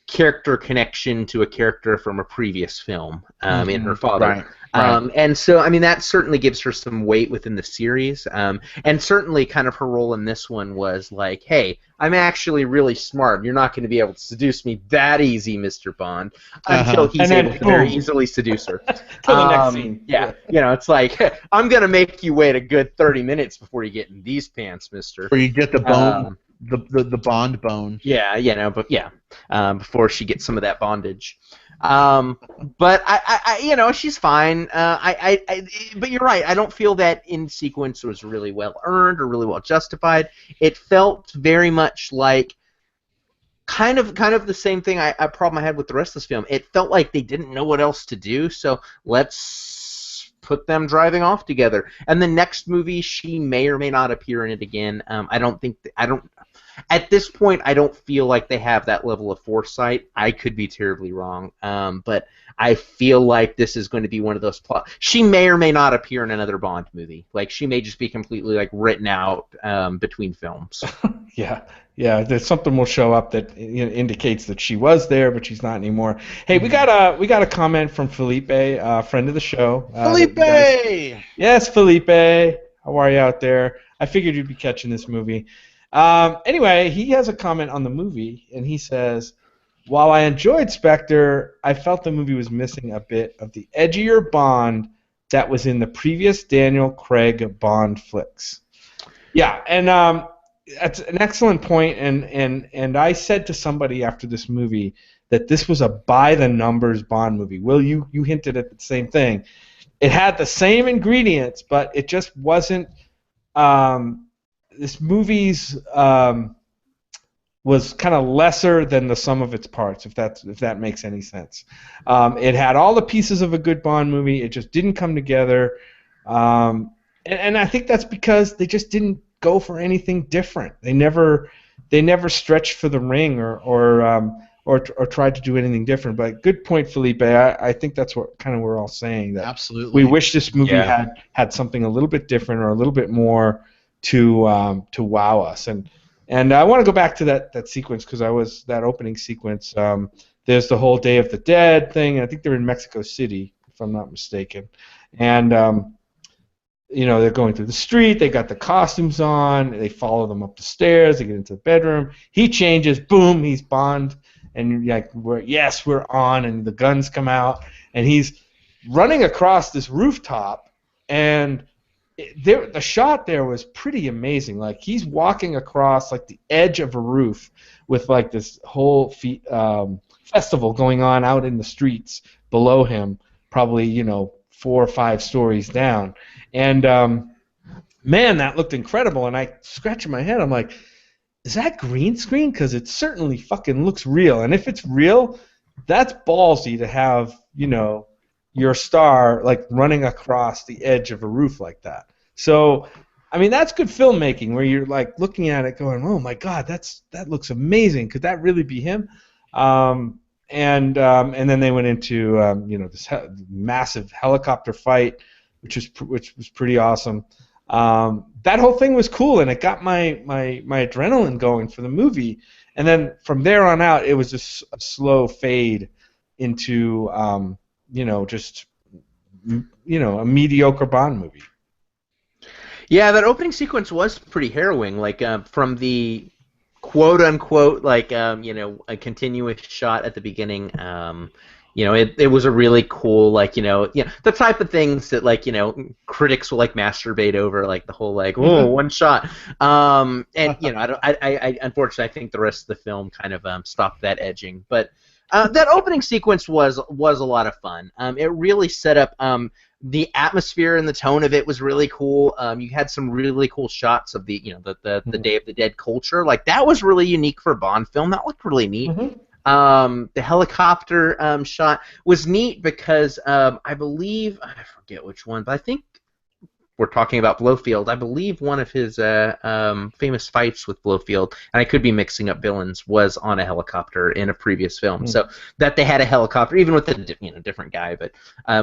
character connection to a character from a previous film in her father. Right. And so, I mean, that certainly gives her some weight within the series. And certainly kind of her role in this one was like, hey, I'm actually really smart. You're not going to be able to seduce me that easy, Mr. Bond, until he's able to very easily seduce her. Till the next scene. Yeah, it's like, I'm going to make you wait a good 30 minutes before you get in these pants, mister. Or you get the bone, the Bond bone. Yeah, before she gets some of that bondage. But I she's fine. But you're right. I don't feel that in sequence was really well earned or really well justified. It felt very much like kind of the same thing. A problem I had with the rest of this film. It felt like they didn't know what else to do, so let's put them driving off together. And the next movie, she may or may not appear in it again. At this point, I don't feel like they have that level of foresight. I could be terribly wrong, but I feel like this is going to be one of those plots. She may or may not appear in another Bond movie. She may just be completely written out between films. Yeah. There's something will show up that indicates that she was there, but she's not anymore. Hey, we got a comment from Felipe, friend of the show. Felipe. Yes, Felipe. How are you out there? I figured you'd be catching this movie. Anyway, he has a comment on the movie, and he says, while I enjoyed Spectre, I felt the movie was missing a bit of the edgier Bond that was in the previous Daniel Craig Bond flicks. Yeah, and that's an excellent point, and I said to somebody after this movie that this was a by-the-numbers Bond movie. Will, you hinted at the same thing. It had the same ingredients, but it just wasn't. This movie's was kind of lesser than the sum of its parts, if that makes any sense. It had all the pieces of a good Bond movie. It just didn't come together, and I think that's because they just didn't go for anything different. They never stretched for the ring or tried to do anything different. But good point, Felipe. I think that's what kind of we're all saying, that absolutely we wish this movie had something a little bit different or a little bit more to wow us. And I want to go back to that sequence, because that opening sequence. There's the whole Day of the Dead thing. I think they're in Mexico City, if I'm not mistaken. And they're going through the street. They got the costumes on. They follow them up the stairs. They get into the bedroom. He changes. Boom, he's Bond. And you're like, we're on. And the guns come out. And he's running across this rooftop. And the shot there was pretty amazing. Like, he's walking across like the edge of a roof with like this whole festival going on out in the streets below him, probably 4 or 5 stories down. And man, that looked incredible. And I scratching my head, I'm like, is that green screen? Because it certainly fucking looks real. And if it's real, that's ballsy to have your star like running across the edge of a roof like that. So, I mean, that's good filmmaking where you're like looking at it going, oh my God, that looks amazing. Could that really be him? And then they went into this massive helicopter fight, which was pretty awesome. That whole thing was cool, and it got my adrenaline going for the movie. And then from there on out, it was just a slow fade into just a mediocre Bond movie. Yeah, that opening sequence was pretty harrowing. Like from the quote unquote a continuous shot at the beginning. It was a really cool the type of things that critics will masturbate over, like the whole one shot. I unfortunately I think the rest of the film kind of stopped that edging, but that opening sequence was a lot of fun. It really set up the atmosphere and the tone of it was really cool. You had some really cool shots of the the Day of the Dead culture. Like, that was really unique for a Bond film. That looked really neat. The helicopter shot was neat because I believe, I forget which one, but I think we're talking about Blofeld. I believe one of his famous fights with Blofeld, and I could be mixing up villains, was on a helicopter in a previous film. So that they had a helicopter, even with a different guy, but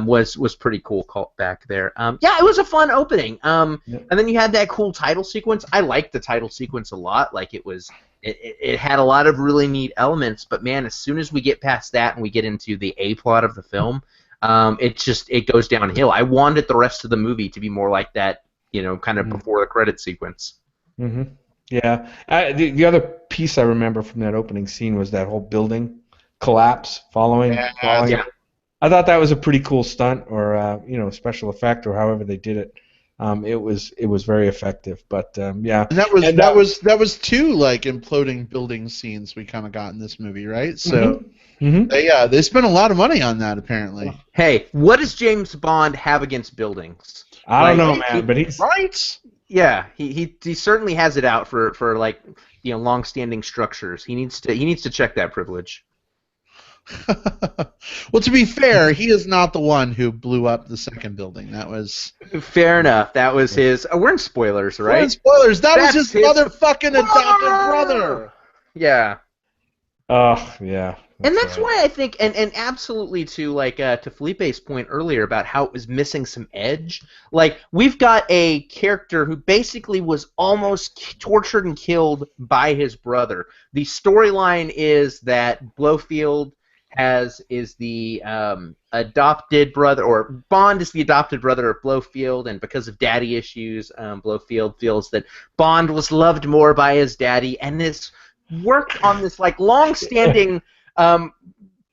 was pretty cool call back there. It was a fun opening. And then you had that cool title sequence. I liked the title sequence a lot. Like, it had a lot of really neat elements, but man, as soon as we get past that and we get into the A plot of the film, it goes downhill. I wanted the rest of the movie to be more like that, kind of before the credit sequence. Yeah. The other piece I remember from that opening scene was that whole building collapse following. Yeah. I thought that was a pretty cool stunt, or special effect, or however they did it. It was very effective, but yeah. And that was 2 imploding building scenes we kind of got in this movie, right? So they spent a lot of money on that, apparently. Hey, what does James Bond have against buildings? I don't know, man, but he's right. Yeah, he certainly has it out for long-standing structures. He needs to check that privilege. Well, to be fair, he is not the one who blew up the second building. That was fair enough. That was his. We're in spoilers, right? We're in spoilers. That's was his motherfucking adopted brother. Yeah. Oh, yeah. And that's why I think, and absolutely to Felipe's point earlier about how it was missing some edge. Like, we've got a character who basically was almost tortured and killed by his brother. The storyline is that Blofeld is the adopted brother, or Bond is the adopted brother of Blofeld, and because of daddy issues, Blofeld feels that Bond was loved more by his daddy, and this worked on this long-standing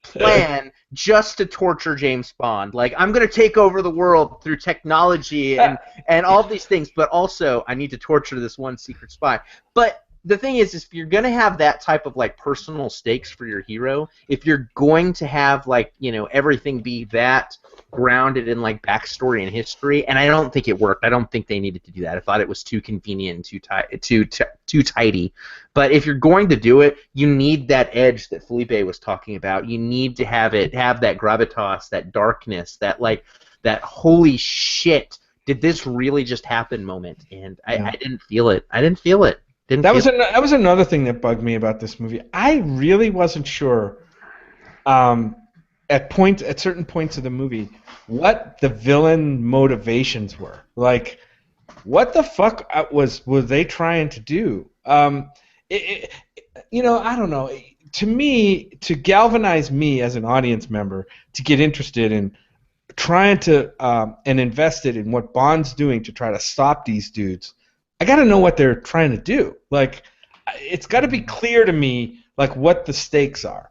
plan just to torture James Bond. Like, I'm going to take over the world through technology and all these things, but also I need to torture this one secret spy. But the thing is if you're gonna have that type of like personal stakes for your hero, if you're going to have like everything be that grounded in like backstory and history, and I don't think it worked. I don't think they needed to do that. I thought it was too convenient and too tidy. But if you're going to do it, you need that edge that Felipe was talking about. You need to have that gravitas, that darkness, that holy shit, did this really just happen moment? And I didn't feel it. That was another thing that bugged me about this movie. I really wasn't sure at certain points of the movie what the villain motivations were. Like, what the fuck were they trying to do? I don't know. To me, to galvanize me as an audience member to get interested in trying to and invested in what Bond's doing to try to stop these dudes, I got to know what they're trying to do. Like, it's got to be clear to me, like, what the stakes are.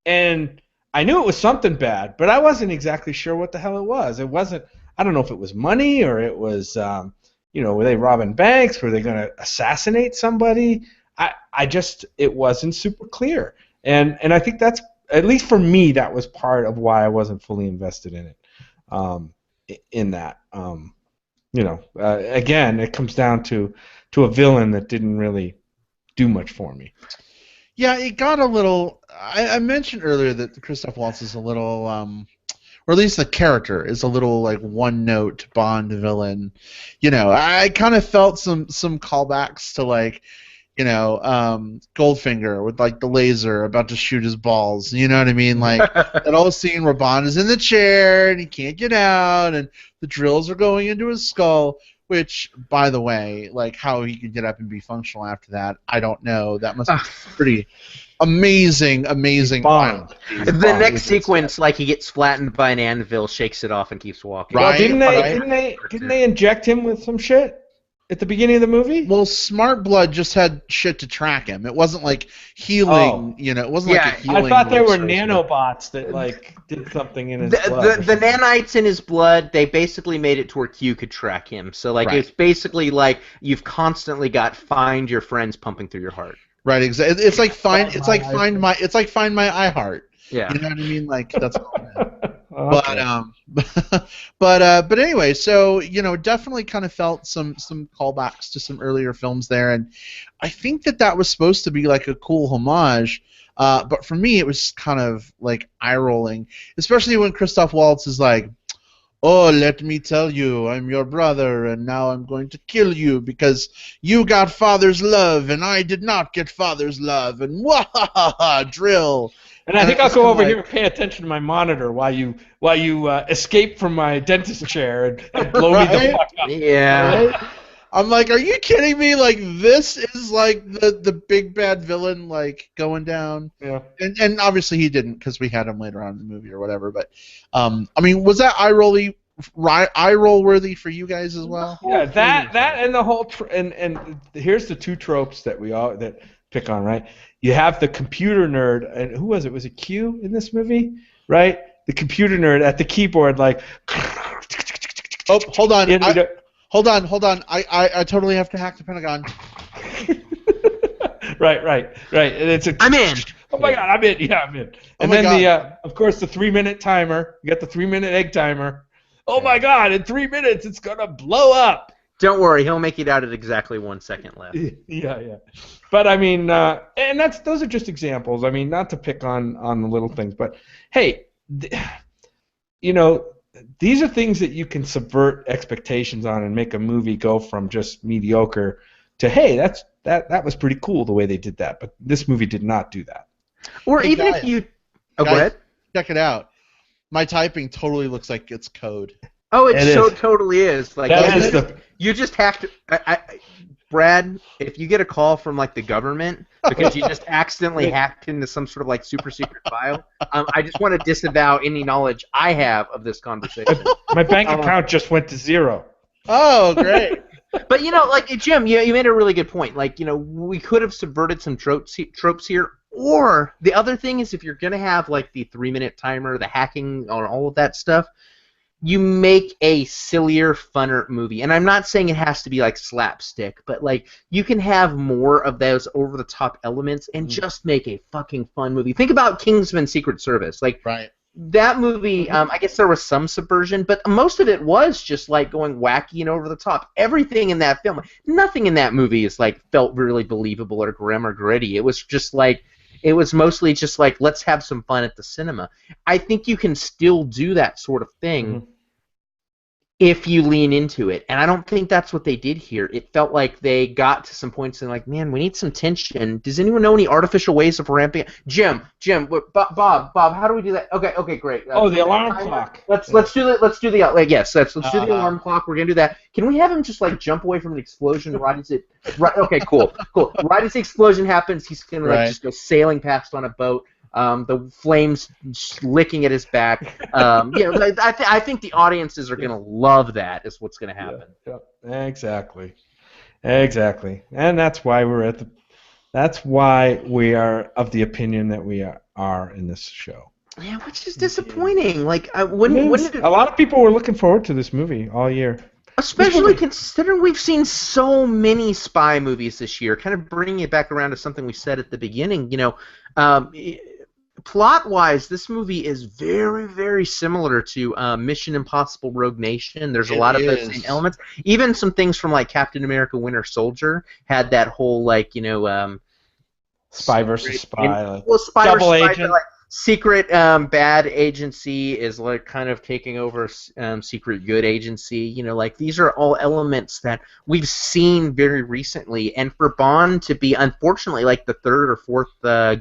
And I knew it was something bad, but I wasn't exactly sure what the hell it was. It wasn't. I don't know if it was money or it was, were they robbing banks? Were they going to assassinate somebody? It wasn't super clear. And I think that's, at least for me, that was part of why I wasn't fully invested in it. In that. Again, it comes down to a villain that didn't really do much for me. Yeah, it got a little. I mentioned earlier that Christoph Waltz is a little, or at least the character is a little like one-note Bond villain. I kind of felt some callbacks to like, Goldfinger with like the laser about to shoot his balls. You know what I mean? Like that old scene where Bond is in the chair and he can't get out, and the drills are going into his skull. Which, by the way, like how he could get up and be functional after that, I don't know. That must be pretty amazing Bond. The next sequence, like he gets flattened by an anvil, shakes it off, and keeps walking. Right? Well, didn't they inject him with some shit at the beginning of the movie? Well, Smart Blood just had shit to track him. It wasn't like healing. It wasn't like a healing. I thought there were nanobots that like did something in his blood. The nanites in his blood, they basically made it to where Q could track him. So like It's basically like you've constantly got Find Your Friends pumping through your heart. Right. Exactly. It's like find my iHeart. Yeah. You know what I mean? Like that's all I meant. Okay. But anyway, so definitely kind of felt some callbacks to some earlier films there, and I think that was supposed to be like a cool homage, but for me it was kind of like eye rolling, especially when Christoph Waltz is like, "Oh, let me tell you, I'm your brother, and now I'm going to kill you because you got father's love and I did not get father's love," and wahaha, drill. And I think I'll go over here and pay attention to my monitor while you escape from my dentist chair and blow me the fuck up. Yeah. Right? I'm like, are you kidding me? Like, this is like the big bad villain like going down. Yeah. And obviously he didn't because we had him later on in the movie or whatever. But I mean, was that eye roll worthy for you guys as well? Yeah, that and the whole and here's the two tropes that that pick on, right? You have the computer nerd, and who was it? Was it Q in this movie? Right? The computer nerd at the keyboard, like. Oh, hold on. Hold on. I totally have to hack the Pentagon. Right. And I'm in. Oh my God, I'm in. Yeah, I'm in. And then of course, the 3-minute timer. You got the 3-minute egg timer. Oh my God! In 3 minutes, it's gonna blow up. Don't worry, he'll make it out at exactly 1 second left. Yeah. But I mean, and those are just examples. I mean, not to pick on the little things, but hey, these are things that you can subvert expectations on and make a movie go from just mediocre to, hey, that was pretty cool the way they did that. But this movie did not do that. Or hey, even if you, go ahead. Check it out. My typing totally looks like it's code. Oh, totally is. Like you just have to. Brad, if you get a call from like the government because you just accidentally hacked into some sort of like super secret file, I just want to disavow any knowledge I have of this conversation. My bank account just went to zero. Oh, great. But like Jim, you made a really good point. Like we could have subverted some tropes here. Or the other thing is, if you're gonna have like the 3-minute timer, the hacking, or all of that stuff, you make a sillier, funner movie. And I'm not saying it has to be like slapstick, but like you can have more of those over-the-top elements and just make a fucking fun movie. Think about Kingsman: Secret Service. Like Right. that movie, I guess there was some subversion, but most of it was just like going wacky and over the top. Everything in that film, nothing in that movie is like felt really believable or grim or gritty. It was just like, it was mostly just like, let's have some fun at the cinema. I think you can still do that sort of thing if you lean into it. And I don't think that's what they did here. It felt like they got to some points and like, man, we need some tension. Does anyone know any artificial ways of ramping? Jim, Bob, how do we do that? Okay, great. The alarm clock. Let's do the yes. Let's do the alarm clock. We're gonna do that. Can we have him just like jump away from an explosion right as it? Right. Okay, cool. Right as the explosion happens, he's gonna like just go sailing past on a boat. The flames licking at his back. I think the audiences are going to love that. Is what's going to happen. Yeah, exactly, and that's why That's why we are of the opinion that we are in this show. Yeah, which is disappointing. Like, a lot of people were looking forward to this movie all year. Especially considering we've seen so many spy movies this year. Kind of bringing it back around to something we said at the beginning. Plot-wise, this movie is very, very similar to Mission Impossible: Rogue Nation. There's a lot of those same elements. Even some things from like Captain America: Winter Soldier had that whole spy versus spy, double agent. Like, secret bad agency is like kind of taking over secret good agency. These are all elements that we've seen very recently. And for Bond to be, unfortunately, like the third or fourth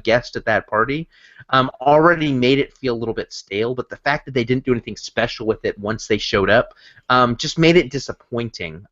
guest at that party, already made it feel a little bit stale. But the fact that they didn't do anything special with it once they showed up just made it disappointing.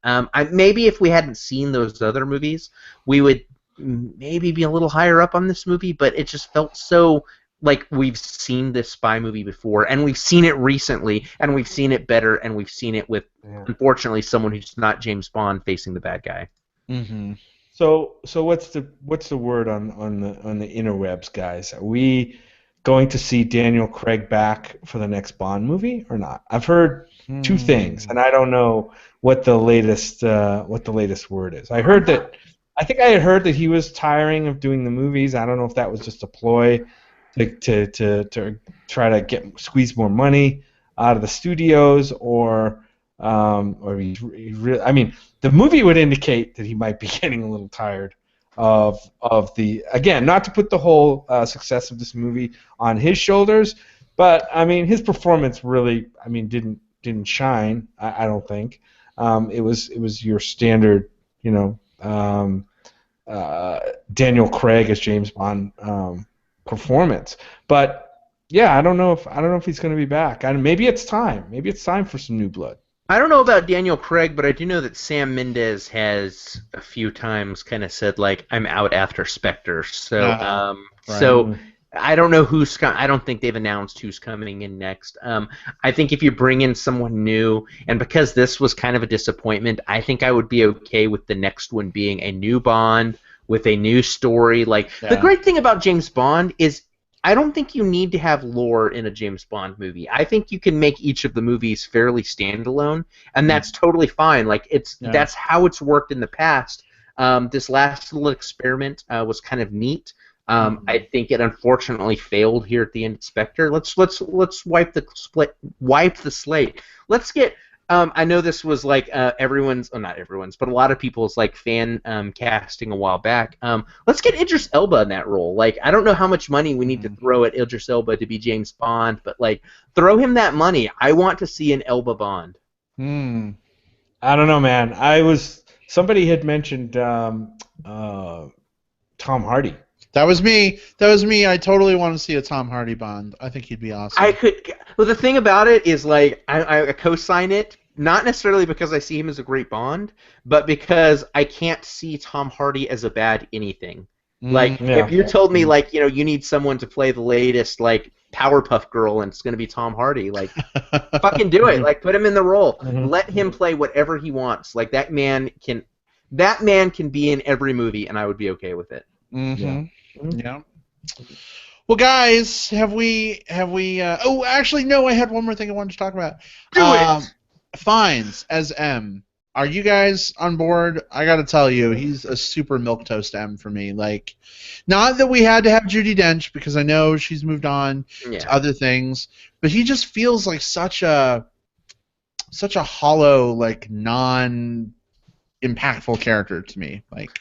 Maybe if we hadn't seen those other movies, we would maybe be a little higher up on this movie. But it just felt so like we've seen this spy movie before, and we've seen it recently, and we've seen it better, and we've seen it with, unfortunately, someone who's not James Bond facing the bad guy. Mm-hmm. So what's the word on the interwebs, guys? Are we going to see Daniel Craig back for the next Bond movie or not? I've heard two things, and I don't know what the latest word is. I think I had heard that he was tiring of doing the movies. I don't know if that was just a ploy to try to squeeze more money out of the studios, or he really. I mean, the movie would indicate that he might be getting a little tired of the, again, not to put the whole success of this movie on his shoulders, but I mean, his performance really, didn't shine. I don't think it was your standard, Daniel Craig as James Bond. Performance, but yeah, I don't know if he's going to be back. Maybe it's time. Maybe it's time for some new blood. I don't know about Daniel Craig, but I do know that Sam Mendes has a few times kind of said like, "I'm out after Spectre." So, right. So I don't know I don't think they've announced who's coming in next. I think if you bring in someone new, and because this was kind of a disappointment, I think I would be okay with the next one being a new Bond with a new story. The great thing about James Bond is I don't think you need to have lore in a James Bond movie. I think you can make each of the movies fairly standalone, and that's totally fine. That's how it's worked in the past. This last little experiment was kind of neat. I think it unfortunately failed here at the end of Spectre. Let's wipe the slate. Let's get. I know this was like everyone's, not everyone's, but a lot of people's like fan casting a while back. Let's get Idris Elba in that role. I don't know how much money we need to throw at Idris Elba to be James Bond, but throw him that money. I want to see an Elba Bond. I don't know, man. Somebody had mentioned Tom Hardy. That was me. I totally want to see a Tom Hardy Bond. I think he'd be awesome. Well, the thing about it is, I co-sign it, not necessarily because I see him as a great Bond, but because I can't see Tom Hardy as a bad anything. If you told me, you need someone to play the latest, Powerpuff Girl, and it's going to be Tom Hardy, fucking do it. Put him in the role. Let him play whatever he wants. That man can be in every movie, and I would be okay with it. Yeah. Well, guys, have we? Oh, actually, no. I had one more thing I wanted to talk about. Do it. Fines as M. Are you guys on board? I got to tell you, he's a super milquetoast M for me. Like, not that we had to have Judi Dench because I know she's moved on to other things, but he just feels like such a hollow, like non-impactful character to me. Like.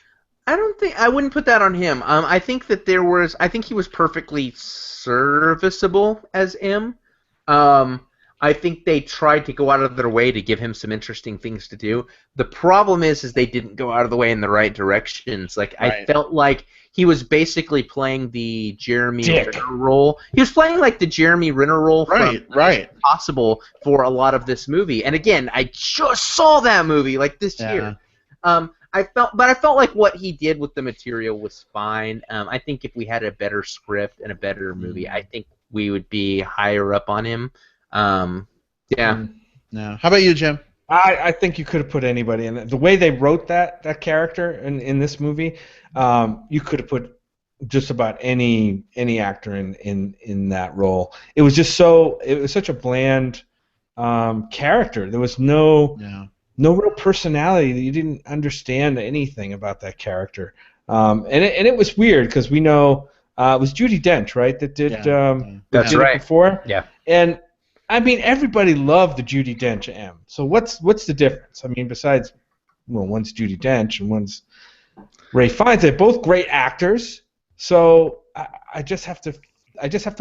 I wouldn't put that on him. I think he was perfectly serviceable as M. I think they tried to go out of their way to give him some interesting things to do. The problem is they didn't go out of the way in the right directions. Like I felt like he was basically playing the Jeremy Renner role. He was playing like the Jeremy Renner role from Possible for a lot of this movie. And again, I just saw that movie like this year. I felt like what he did with the material was fine. I think if we had a better script and a better movie, I think we would be higher up on him. Yeah. No. How about you, Jim? I think you could have put anybody in. The way they wrote that character in this movie, you could have put just about any actor in that role. It was such a bland character. There was no real personality. You didn't understand anything about that character, and it was weird because we know it was Judi Dench, right? That did that's did right it before. Yeah, and I mean everybody loved the Judi Dench M. So what's the difference? I mean besides, well, one's Judi Dench and one's Ray Fiennes. They're both great actors. So I just have to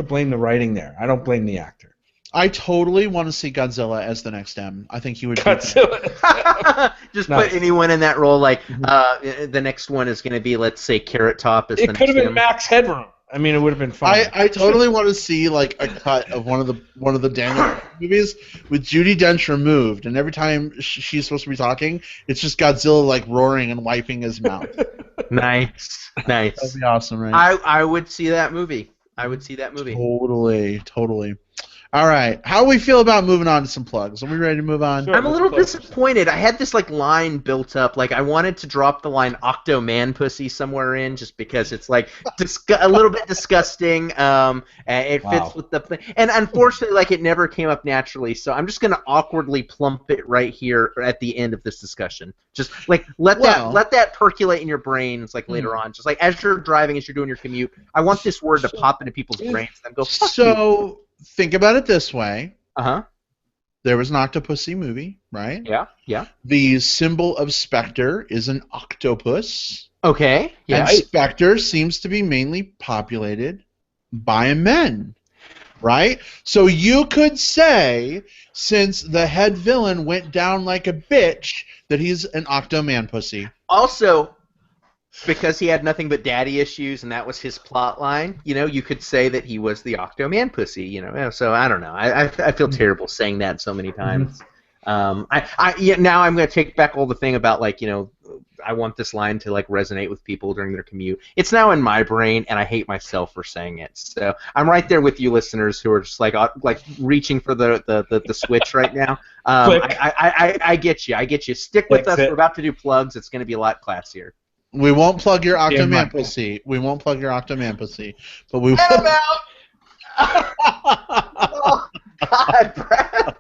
blame the writing there. I don't blame the actor. I totally want to see Godzilla as the next M. I think he would. Godzilla. Just put anyone in that role. Like the next one is going to be, let's say, Carrot Top. It could have been Max Headroom. I mean, it would have been fun. I totally want to see like a cut of one of the Daniel movies with Judi Dench removed, and every time she's supposed to be talking, it's just Godzilla like roaring and wiping his mouth. Nice. That'd be awesome, right? I would see that movie. Totally. All right. How do we feel about moving on to some plugs? Are we ready to move on? Sure, I'm a little disappointed. I had this like line built up. Like I wanted to drop the line "Octo Man Pussy" somewhere in, just because it's like a little bit disgusting. And it fits with the and unfortunately, like it never came up naturally. So I'm just gonna awkwardly plump it right here at the end of this discussion. Just like let that percolate in your brains like later on. Just like as you're driving, as you're doing your commute, I want this word to pop into people's brains and go. Fuck you. Think about it this way. Uh-huh. There was an Octopussy movie, right? Yeah. The symbol of Spectre is an octopus. Okay. Yeah. And Spectre seems to be mainly populated by men, right? So you could say, since the head villain went down like a bitch, that he's an Octo-Man pussy. Also, because he had nothing but daddy issues and that was his plot line, you could say that he was the Octo-Man pussy, So I don't know. I feel terrible saying that so many times. Now I'm going to take back all the thing about like, I want this line to like resonate with people during their commute. It's now in my brain and I hate myself for saying it. So I'm right there with you listeners who are just like reaching for the switch right now. I get you. Stick with us. We're about to do plugs. It's going to be a lot classier. We won't plug your Octo-Man pussy. But we will. I'm out. Oh, God, Brad.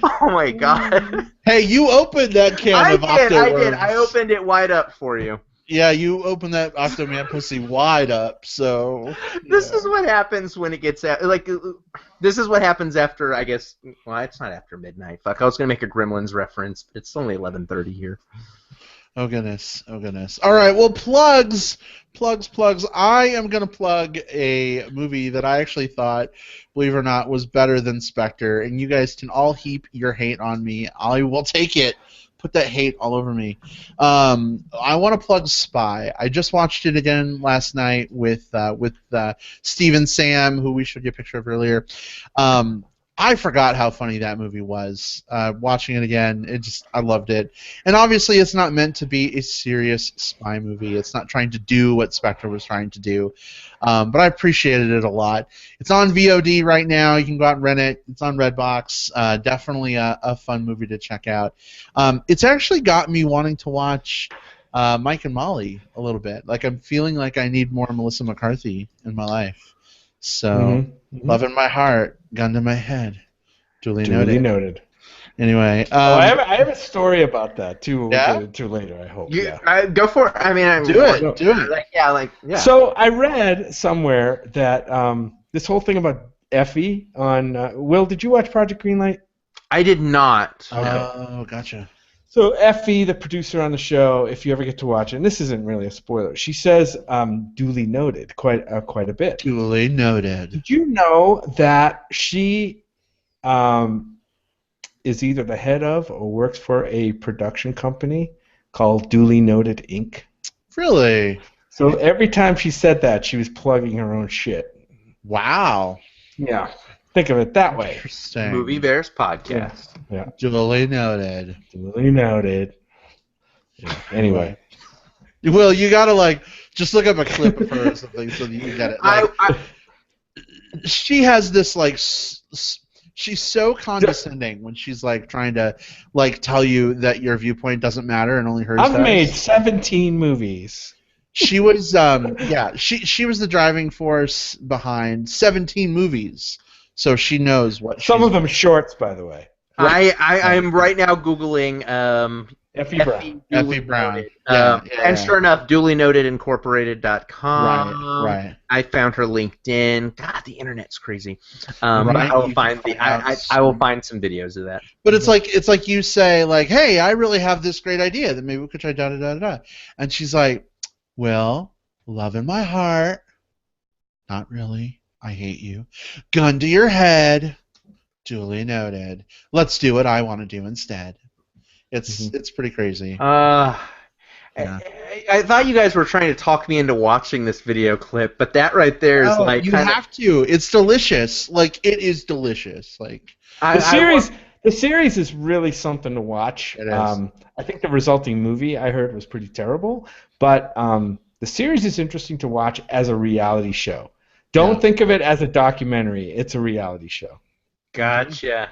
Oh my God. Hey, you opened that can of Octo-Worms. I did. I opened it wide up for you. Yeah, you opened that Octo-Man pussy wide up, so... This is what happens when it gets... this is what happens after, I guess... Well, it's not after midnight. Fuck, I was going to make a Gremlins reference, but it's only 11:30 here. Oh, goodness. All right, well, plugs. I am going to plug a movie that I actually thought, believe it or not, was better than Spectre, and you guys can all heap your hate on me. I will take it. Put that hate all over me. I want to plug Spy. I just watched it again last night with Steve and Sam, who we showed you a picture of earlier. I forgot how funny that movie was. Watching it again, I loved it. And obviously, it's not meant to be a serious spy movie. It's not trying to do what Spectre was trying to do. But I appreciated it a lot. It's on VOD right now. You can go out and rent it. It's on Redbox. Definitely a fun movie to check out. It's actually got me wanting to watch Mike and Molly a little bit. Like I'm feeling like I need more Melissa McCarthy in my life. So, love in my heart, gun to my head. Duly noted. Anyway, I have a story about that too. We'll Yeah? get into later. I hope. Go for it. I mean, do it. Yeah. So I read somewhere that this whole thing about Effie on Will. Did you watch Project Greenlight? I did not. Oh, gotcha. So Effie, the producer on the show, if you ever get to watch it, and this isn't really a spoiler, she says duly noted quite a bit. Duly noted. Did you know that she is either the head of or works for a production company called Duly Noted Inc.? Really? So every time she said that, she was plugging her own shit. Wow. Yeah. Think of it that way. Interesting. Movie Bears podcast. Yeah. Duly noted. Duly noted. Yeah. Anyway. Will, you gotta just look up a clip of her or something so that you get it. She has this she's so condescending when she's trying to tell you that your viewpoint doesn't matter and only hers does. I've made 17 movies. She was she was the driving force behind 17 movies. So she knows what. Some of them shorts, by the way. I'm right now Googling Effie Brown. Effie Brown. And sure enough, dulynoted.incorporated.com. Right. I found her LinkedIn. God, the internet's crazy. I will find I will find some videos of that. But it's like you say hey, I really have this great idea that maybe we could try da da da da, and she's like, well, love in my heart. Not really. I hate you. Gun to your head. Duly noted. Let's do what I want to do instead. It's pretty crazy. I thought you guys were trying to talk me into watching this video clip, but that right there is you have to. It's delicious. It is delicious. The series is really something to watch. It is. I think the resulting movie I heard was pretty terrible, but the series is interesting to watch as a reality show. Don't think of it as a documentary. It's a reality show. Gotcha.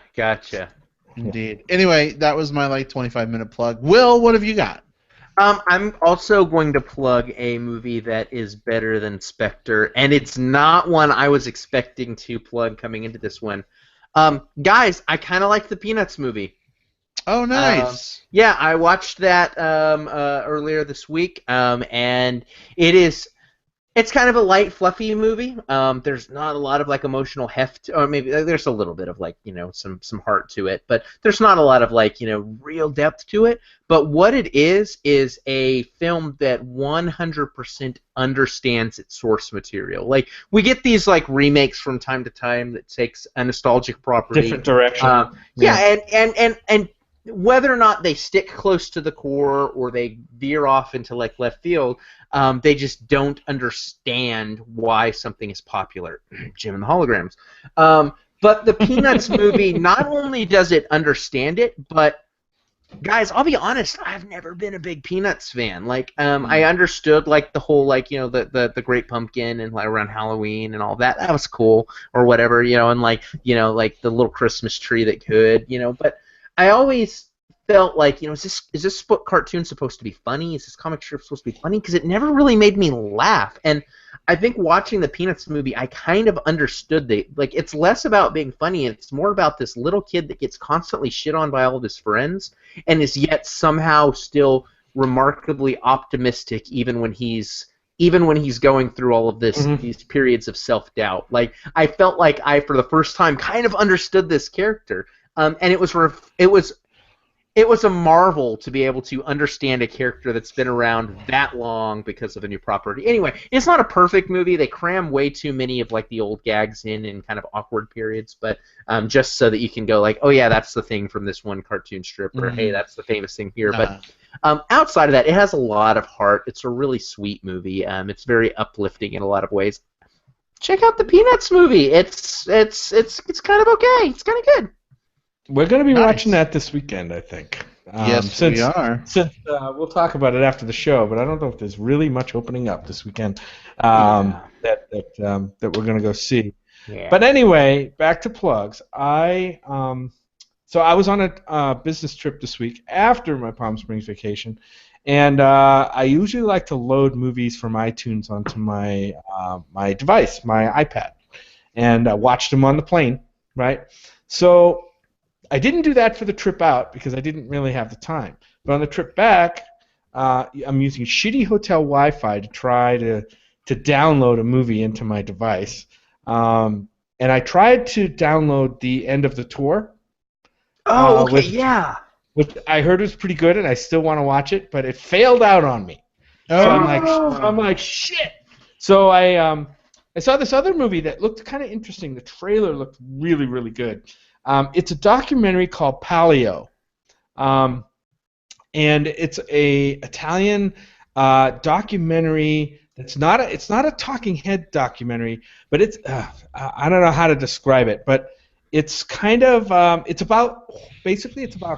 Indeed. Anyway, that was my 25-minute plug. Will, what have you got? I'm also going to plug a movie that is better than Spectre, and it's not one I was expecting to plug coming into this one. Guys, I kind of like the Peanuts movie. Oh, nice. Yeah, I watched that earlier this week, and it's kind of a light, fluffy movie. There's not a lot of emotional heft, or maybe there's a little bit of some heart to it, but there's not a lot of real depth to it. But what it is a film that 100% understands its source material. We get these remakes from time to time that takes a nostalgic property, different direction. And whether or not they stick close to the core or they veer off into left field, they just don't understand why something is popular. Jim and the Holograms. But the Peanuts movie, not only does it understand it, but guys, I'll be honest, I've never been a big Peanuts fan. I understood the whole the Great Pumpkin and around Halloween and all that. That was cool or whatever, and the little Christmas tree that could, but I always felt is this cartoon supposed to be funny? Is this comic strip supposed to be funny? Because it never really made me laugh. And I think watching the Peanuts movie, I kind of understood it's less about being funny. It's more about this little kid that gets constantly shit on by all of his friends and is yet somehow still remarkably optimistic even when he's going through all of these periods of self-doubt. I felt like I, for the first time, kind of understood this character. And it was a marvel to be able to understand a character that's been around that long because of a new property. Anyway, it's not a perfect movie. They cram way too many of the old gags in kind of awkward periods, but just so that you can go oh yeah, that's the thing from this one cartoon strip, or hey, that's the famous thing here. But outside of that, it has a lot of heart. It's a really sweet movie. It's very uplifting in a lot of ways. Check out the Peanuts movie. It's kind of okay. It's kind of good. We're going to be watching that this weekend, I think. Yes, we are. Since we'll talk about it after the show, but I don't know if there's really much opening up this weekend that we're going to go see. Yeah. But anyway, back to plugs. So I was on a business trip this week after my Palm Springs vacation, And I usually like to load movies from iTunes onto my my device, my iPad, and watch them on the plane, right? So I didn't do that for the trip out because I didn't really have the time. But on the trip back, I'm using shitty hotel Wi-Fi to try to download a movie into my device. And I tried to download the end of the tour. Oh, okay, yeah. Which I heard was pretty good, and I still want to watch it, but it failed out on me. Oh. So I'm like, shit. So I saw this other movie that looked kind of interesting. The trailer looked really, really good. It's a documentary called Palio, and it's a Italian documentary. It's not a talking head documentary, but it's I don't know how to describe it, but it's kind of it's about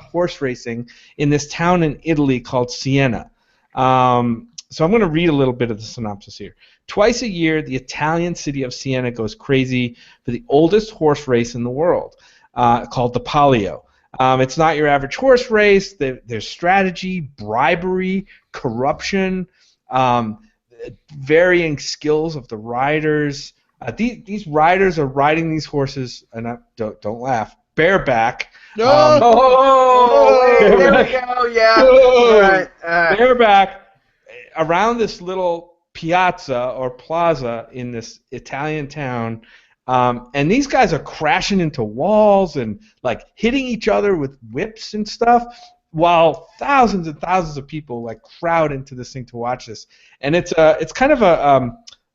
horse racing in this town in Italy called Siena. So I'm going to read a little bit of the synopsis here. Twice a year, the Italian city of Siena goes crazy for the oldest horse race in the world, called the Palio. It's not your average horse race. There's strategy, bribery, corruption, varying skills of the riders. These riders are riding these horses, and don't laugh, bareback. No! There we go, yeah. All right. Bareback around this little piazza or plaza in this Italian town, and these guys are crashing into walls and like hitting each other with whips and stuff, while thousands and thousands of people like crowd into this thing to watch this. And it's kind of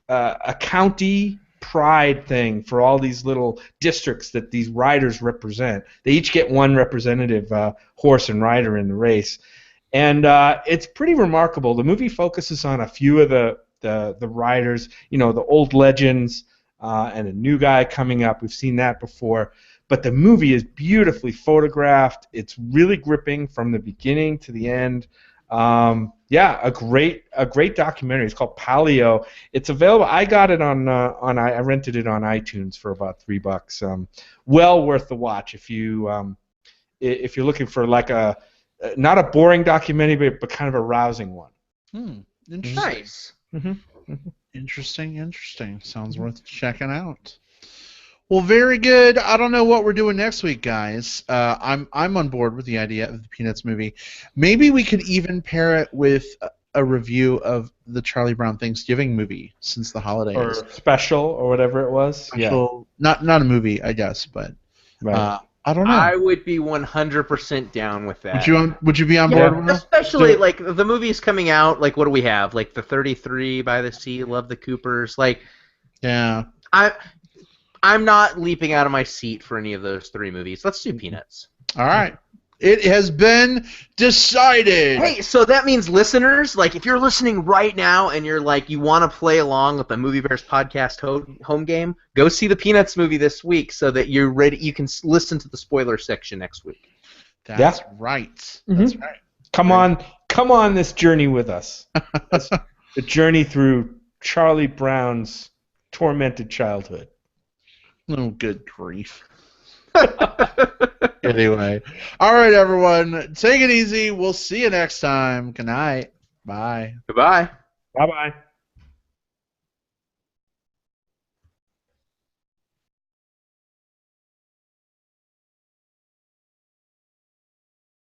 a county pride thing for all these little districts that these riders represent. They each get one representative horse and rider in the race. And it's pretty remarkable. The movie focuses on a few of the riders, the old legends, and a new guy coming up. We've seen that before. But the movie is beautifully photographed. It's really gripping from the beginning to the end. A great documentary. It's called Palio. It's available. I got it I rented it on iTunes for about $3. Well worth the watch if you're looking for like not a boring documentary, but kind of a rousing one. Interesting. Nice. Mm-hmm. Interesting. Sounds worth checking out. Well, very good. I don't know what we're doing next week, guys. I'm on board with the idea of the Peanuts movie. Maybe we could even pair it with a review of the Charlie Brown Thanksgiving movie since the holidays. Or special, or whatever it was. Special, yeah. Not a movie, I guess, but right. I don't know. I would be 100% down with that. Would you be on board with that? Especially, like, the movie's coming out, like, what do we have? Like, the 33, By the Sea, Love the Coopers. Like, yeah. I'm not leaping out of my seat for any of those three movies. Let's do Peanuts. All right. It has been decided. Hey, so that means listeners, like, if you're listening right now and you're like, you want to play along with the Movie Bears podcast home game, go see the Peanuts movie this week so that you're ready. You can listen to the spoiler section next week. That's right. Mm-hmm. That's right. Come on this journey with us. The journey through Charlie Brown's tormented childhood. Oh, good grief. Anyway. All right, everyone. Take it easy. We'll see you next time. Good night. Bye. Goodbye. Bye-bye.